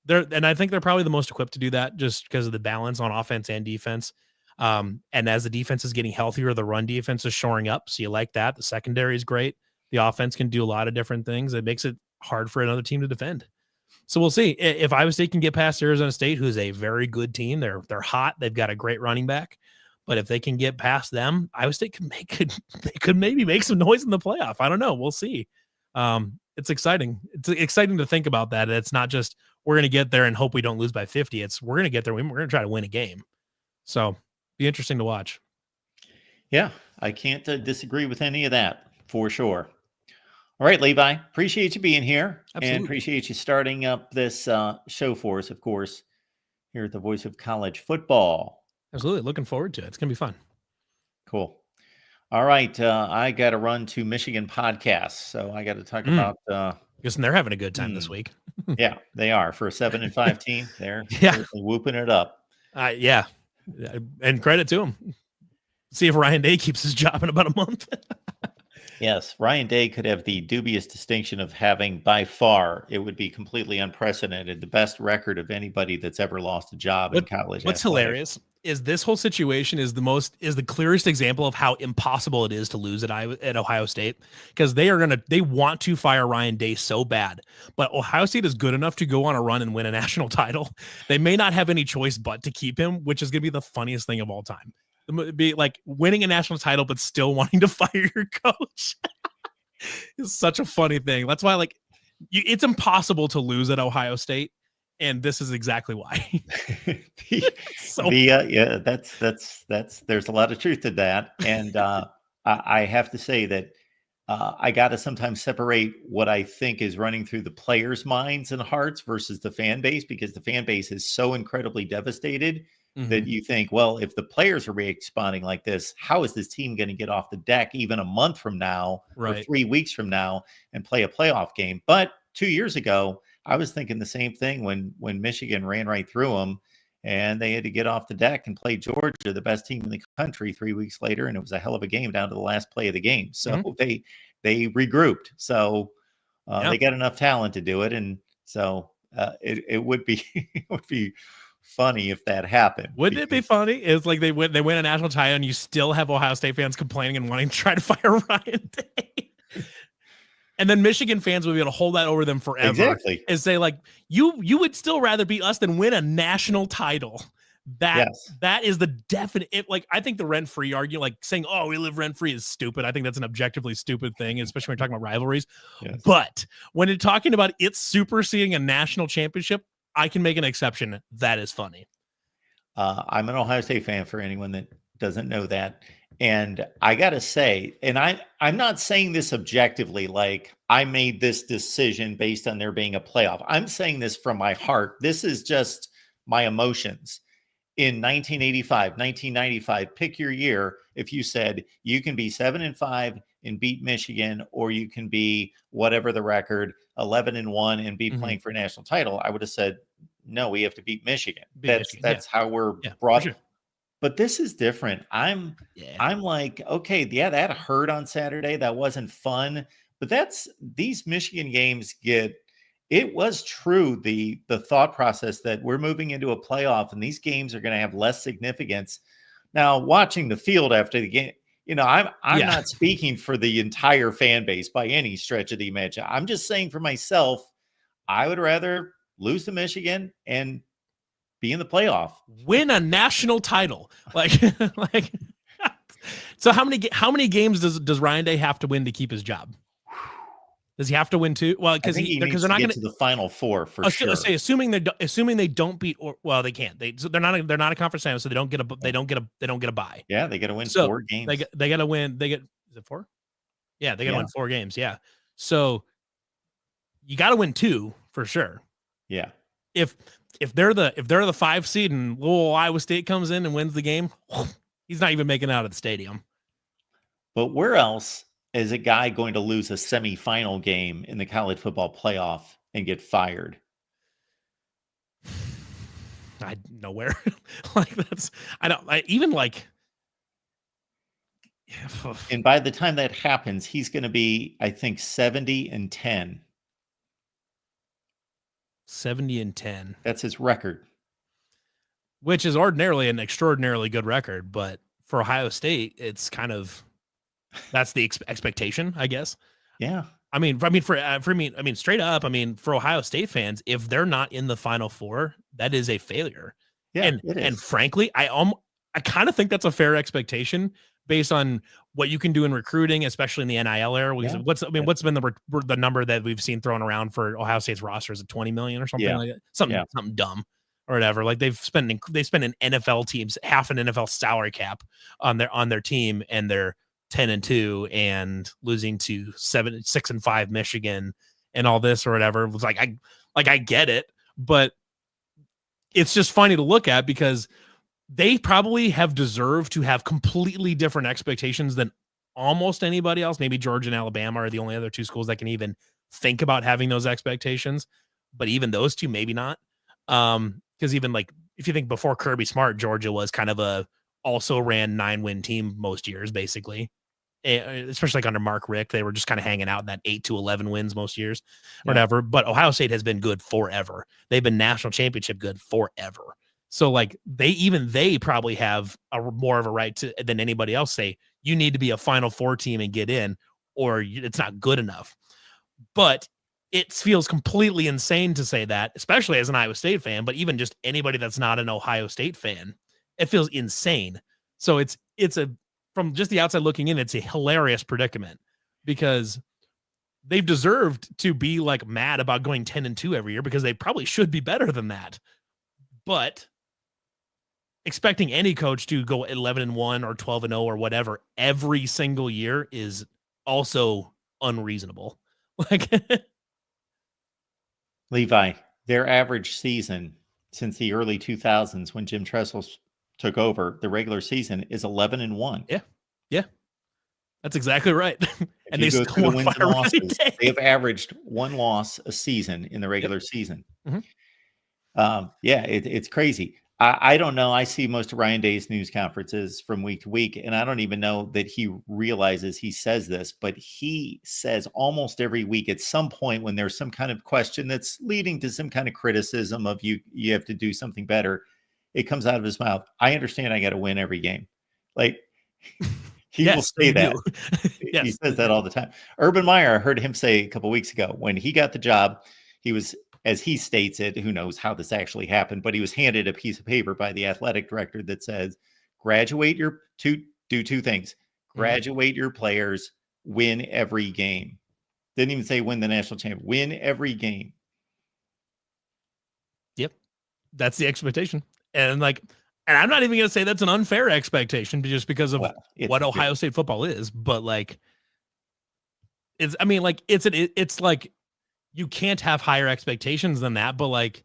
I think they're probably the most equipped to do that just because of the balance on offense and defense. And as the defense is getting healthier, the run defense is shoring up. So you like that. The secondary is great. The offense can do a lot of different things. It makes it hard for another team to defend. So we'll see if Iowa State can get past Arizona State, who's a very good team. They're hot. They've got a great running back. But if they can get past them, Iowa State could maybe make some noise in the playoff. I don't know. We'll see. It's exciting. It's exciting to think about that. It's not just we're going to get there and hope we don't lose by 50. It's we're going to get there. We're going to try to win a game. So be interesting to watch. Yeah, I can't disagree with any of that for sure. All right, Levi, appreciate you being here. Absolutely. And appreciate you starting up this show for us, of course, here at the Voice of College Football. Absolutely. Looking forward to it. It's going to be fun. Cool. All right. I got to run to Michigan podcasts. So I got to talk about. Guessing they're having a good time this week. Yeah, they are. For a 7-5 team, they're whooping it up. Yeah. And credit to them. See if Ryan Day keeps his job in about a month. Yes, Ryan Day could have the dubious distinction of having, by far, it would be completely unprecedented, the best record of anybody that's ever lost a job in college What's athletics. hilarious is this whole situation is the clearest example of how impossible it is to lose at Ohio State, because they want to fire Ryan Day so bad, but Ohio State is good enough to go on a run and win a national title. They may not have any choice but to keep him, which is going to be the funniest thing of all time. Be like winning a national title but still wanting to fire your coach. It's such a funny thing. That's why it's impossible to lose at Ohio State. And this is exactly why. Yeah, that's there's a lot of truth to that. And I have to say that I got to sometimes separate what I think is running through the players' minds and hearts versus the fan base, because the fan base is so incredibly devastated that you think, well, if the players are responding like this, how is this team going to get off the deck even a month from now or 3 weeks from now and play a playoff game? But 2 years ago, I was thinking the same thing when Michigan ran right through them and they had to get off the deck and play Georgia, the best team in the country, 3 weeks later. And it was a hell of a game down to the last play of the game. So they regrouped. So they got enough talent to do it. And so it would be it would be funny if that happened. Wouldn't it be funny? It's like they win a national title and you still have Ohio State fans complaining and wanting to try to fire Ryan Day. And then Michigan fans would be able to hold that over them forever. Exactly. And say, like, you would still rather beat us than win a national title. That is the definite. I think the rent-free argument, like saying, "Oh, we live rent-free," is stupid. I think that's an objectively stupid thing, especially when you're talking about rivalries. Yes. But when you're talking about it superseding a national championship, I can make an exception. That is funny. I'm an Ohio State fan, for anyone that doesn't know that. And I got to say, and I'm not saying this objectively, like I made this decision based on there being a playoff. I'm saying this from my heart. This is just my emotions. In 1985, 1995, pick your year. If you said you can be 7-5 and beat Michigan, or you can be whatever the record, 11-1 and be playing for a national title, I would have said, no, we have to beat Michigan. That's how we're brought. Sure. But this is different. I'm like, okay, that hurt on Saturday. That wasn't fun. But these Michigan games it was true, the thought process that we're moving into a playoff and these games are going to have less significance. Now, watching the field after the game, I'm not speaking for the entire fan base by any stretch of the imagination. I'm just saying for myself, I would rather lose to Michigan and be in the playoff, win a national title. So how many games does Ryan Day have to win to keep his job? Does he have to win 2? Well, because they're not going to the Final Four for sure. Say assuming they don't beat, they can't. They're not a conference champion, so they don't get a bye. Yeah, they got to win 4 games. They got to win. Is it 4? Yeah, they got to win 4 games. Yeah, so you got to win 2 for sure. Yeah. If they're the 5 seed and little Iowa State comes in and wins the game, he's not even making it out of the stadium. But where else is a guy going to lose a semifinal game in the college football playoff and get fired? Nowhere. And by the time that happens, he's going to be, I think, 70-10. 70-10. That's his record. Which is ordinarily an extraordinarily good record, but for Ohio State, it's kind of that's the expectation, I guess. Yeah. I mean, straight up. I mean, for Ohio State fans, if they're not in the Final Four, that is a failure. Yeah, and frankly, I kind of think that's a fair expectation based on what you can do in recruiting, especially in the NIL era. What's been the number that we've seen thrown around for Ohio State's roster? Is it 20 million or something like that? Something dumb or whatever. Like they spend an NFL team's half an NFL salary cap on their team, and they're 10-2 and losing to 6-5 Michigan and all this or whatever. It was I get it, but it's just funny to look at because they probably have deserved to have completely different expectations than almost anybody else. Maybe Georgia and Alabama are the only other 2 schools that can even think about having those expectations, but even those 2, maybe not. Because even if you think before Kirby Smart, Georgia was kind of also ran 9-win team most years, basically. especially like under Mark Richt. They were just kind of hanging out in that 8-11 wins most years, Yeah. whatever. But Ohio State has been good forever. They've been national championship good forever. So like they probably have more of a right to than anybody else say you need to be a Final Four team and get in, or it's not good enough. But it feels completely insane to say that, especially as an Iowa State fan, but even just anybody that's not an Ohio State fan, it feels insane. So it's from just the outside looking in, it's a hilarious predicament because they've deserved to be like mad about going 10-2 every year because they probably should be better than that. But expecting any coach to go 11-1 or 12-0 or whatever every single year is also unreasonable. Like Levi, their average season since the early 2000s when Jim Tressel took over, the regular season is 11-1. Yeah, that's exactly right. And you they go still through the won wins and fire losses, every day. they have averaged one loss a season in the regular season. Mhm. It's crazy. I don't know. I see most of Ryan Day's news conferences from week to week, and I don't even know that he realizes he says this, but he says almost every week at some point when there's some kind of question that's leading to some kind of criticism of you have to do something better, it comes out of his mouth. I understand I got to win every game. Like he will say that. Yes. He says that all the time. Urban Meyer, I heard him say a couple weeks ago when he got the job, he was, as he states it, who knows how this actually happened, but he was handed a piece of paper by the athletic director that says, do two things. Graduate your players, win every game. Didn't even say win the national championship. Win every game. Yep. That's the expectation. And I'm not even going to say that's an unfair expectation just because of what Ohio State football is, but like, it's like you can't have higher expectations than that, but like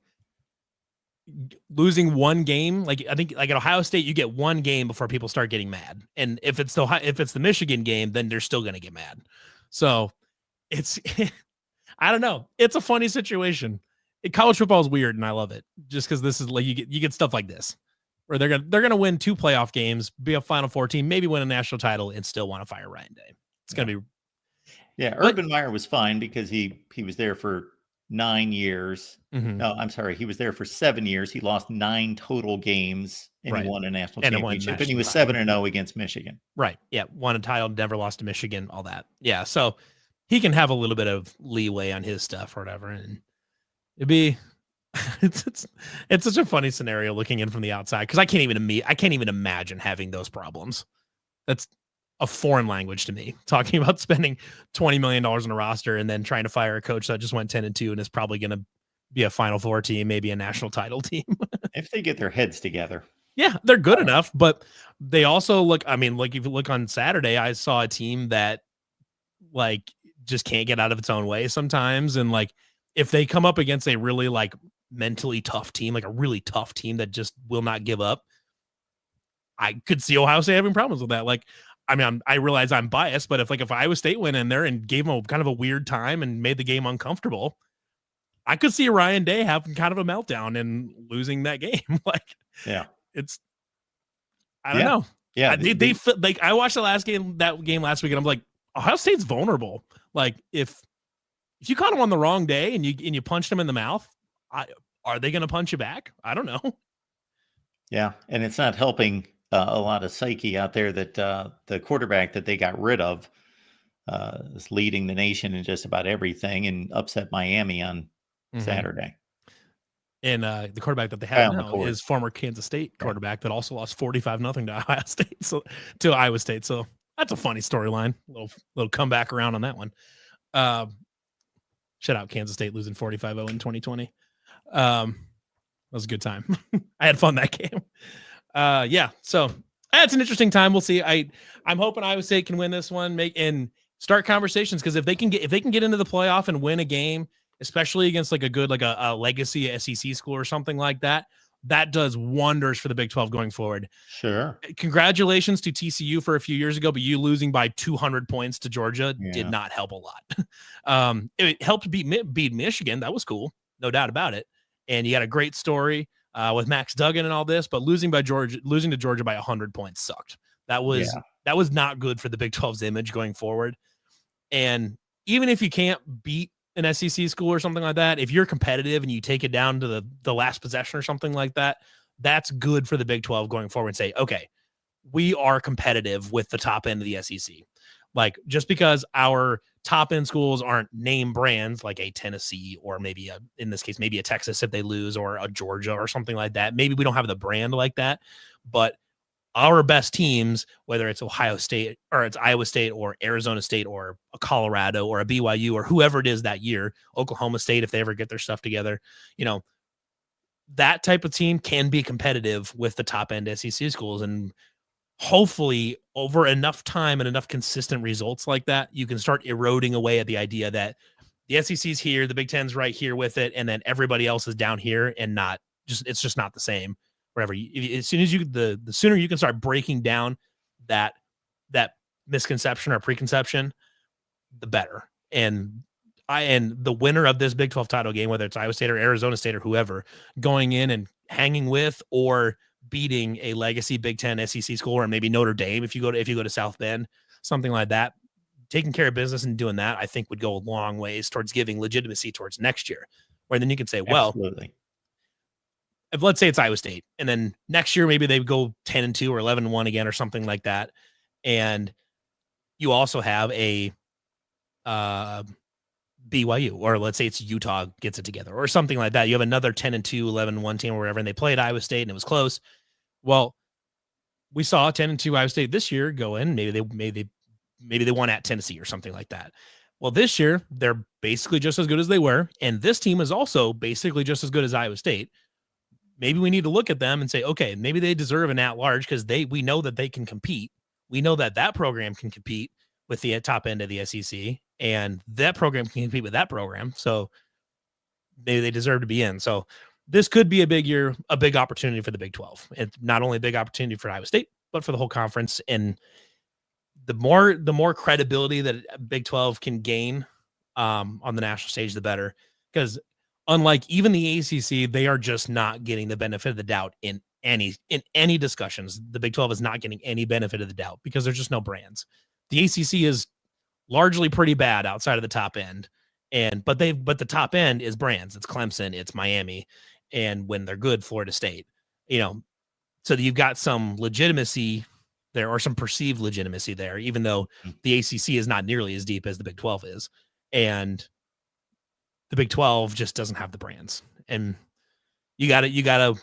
losing one game, like I think like at Ohio State, you get one game before people start getting mad. And if it's the Michigan game, then they're still going to get mad. So it's, I don't know. It's a funny situation. College football is weird and I love it just because this is like, you get stuff like this where they're going to win 2 playoff games, be a Final Four team, maybe win a national title and still want to fire Ryan Day. It's going to be. Yeah, Urban Meyer was fine because he was there for 9 years. Mm-hmm. No, I'm sorry. He was there for 7 years. He lost 9 total games and he won a national championship. And he was 7-0 against Michigan. Right. Yeah. Won a title, never lost to Michigan, all that. Yeah. So he can have a little bit of leeway on his stuff or whatever. And it'd be, it's such a funny scenario looking in from the outside because I can't even imagine having those problems. That's a foreign language to me, talking about spending $20 million on a roster and then trying to fire a coach that just went 10-2 and is probably going to be a Final Four team, maybe a national title team. If they get their heads together. Yeah, they're good enough, but they also look, I mean, like if you look on Saturday, I saw a team that like just can't get out of its own way sometimes. And like, if they come up against a really like mentally tough team, like a really tough team that just will not give up, I could see Ohio State having problems with that. Like, I mean, I realize I'm biased, but if Iowa State went in there and gave them kind of a weird time and made the game uncomfortable, I could see Ryan Day having kind of a meltdown and losing that game. Like, yeah, I don't know. Yeah, they like I watched that game last week, and I'm like, Ohio State's vulnerable. Like, if you caught them on the wrong day and you punched them in the mouth, are they going to punch you back? I don't know. Yeah, and it's not helping a lot of psyche out there that the quarterback that they got rid of is leading the nation in just about everything and upset Miami on Saturday. And the quarterback that they have now is former Kansas State quarterback that also lost 45-0 to Ohio State. So to Iowa State. So that's a funny storyline. Little comeback around on that one. Shout out Kansas State losing 45-0 in 2020. That was a good time. I had fun that game. Yeah, so that's an interesting time. We'll see. I'm hoping Iowa State can win this one, and start conversations, because if they can get into the playoff and win a game, especially against like a good like a legacy SEC school or something like that, that does wonders for the Big 12 going forward. Sure. Congratulations to TCU for a few years ago, but you losing by 200 points to Georgia did not help a lot. It helped beat Michigan. That was cool, no doubt about it. And you had a great story with Max Duggan and all this, but losing to Georgia by 100 points sucked. That was That was not good for the Big 12's image going forward. And even if you can't beat an SEC school or something like that, if you're competitive and you take it down to the last possession or something like that, that's good for the Big 12 going forward and say, okay, we are competitive with the top end of the SEC. Like, just because our top end schools aren't name brands like a Tennessee or maybe in this case, maybe a Texas if they lose, or a Georgia or something like that. Maybe we don't have the brand like that, but our best teams, whether it's Ohio State or it's Iowa State or Arizona State or a Colorado or a BYU or whoever it is that year, Oklahoma State, if they ever get their stuff together, that type of team can be competitive with the top end SEC schools. And hopefully over enough time and enough consistent results like that, you can start eroding away at the idea that the SEC's here, the Big Ten's right here with it, and then everybody else is down here, and it's just not the same. Whatever. As soon as the sooner you can start breaking down that misconception or preconception, the better. And the winner of this Big 12 title game, whether it's Iowa State or Arizona State or whoever, going in and hanging with or beating a legacy Big 10 SEC school, or maybe Notre Dame if you go to South Bend, something like that, taking care of business and doing that, I think would go a long ways towards giving legitimacy towards next year. Where then you can say, well, Absolutely. If let's say it's Iowa State, and then next year maybe they go 10-2 or 11-1 again or something like that, and you also have a BYU, or let's say it's Utah gets it together or something like that. You have another 10-2, 11-1 team or whatever, and they played Iowa State and it was close. Well, we saw 10-2 Iowa State this year go in. Maybe they won at Tennessee or something like that. Well, this year they're basically just as good as they were, and this team is also basically just as good as Iowa State. Maybe we need to look at them and say, okay, maybe they deserve an at-large because we know that they can compete. We know that program can compete with the top end of the SEC, and that program can compete with that program. So maybe they deserve to be in. So this could be a big year, a big opportunity for the Big 12. It's not only a big opportunity for Iowa State, but for the whole conference. And the more credibility that Big 12 can gain on the national stage, the better. Because unlike even the ACC, they are just not getting the benefit of the doubt in any discussions. The Big 12 is not getting any benefit of the doubt because there's just no brands. The ACC is largely pretty bad outside of the top end, but the top end is brands. It's Clemson, it's Miami, and when they're good, Florida State. So that you've got some legitimacy there, or some perceived legitimacy there, even though the ACC is not nearly as deep as the Big 12 is, and the Big 12 just doesn't have the brands. And you got to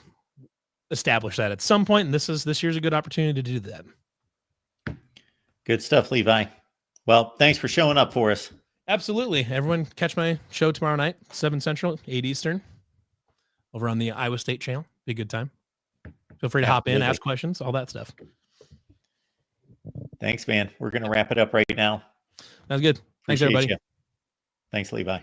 establish that at some point, and this year's a good opportunity to do that. Good stuff, Levi. Well, thanks for showing up for us. Absolutely. Everyone catch my show tomorrow night, 7 Central, 8 Eastern, over on the Iowa State channel. Be a good time. Feel free to hop in, ask questions, all that stuff. Thanks, man. We're going to wrap it up right now. That's good. Thanks, everybody. Thanks, Levi.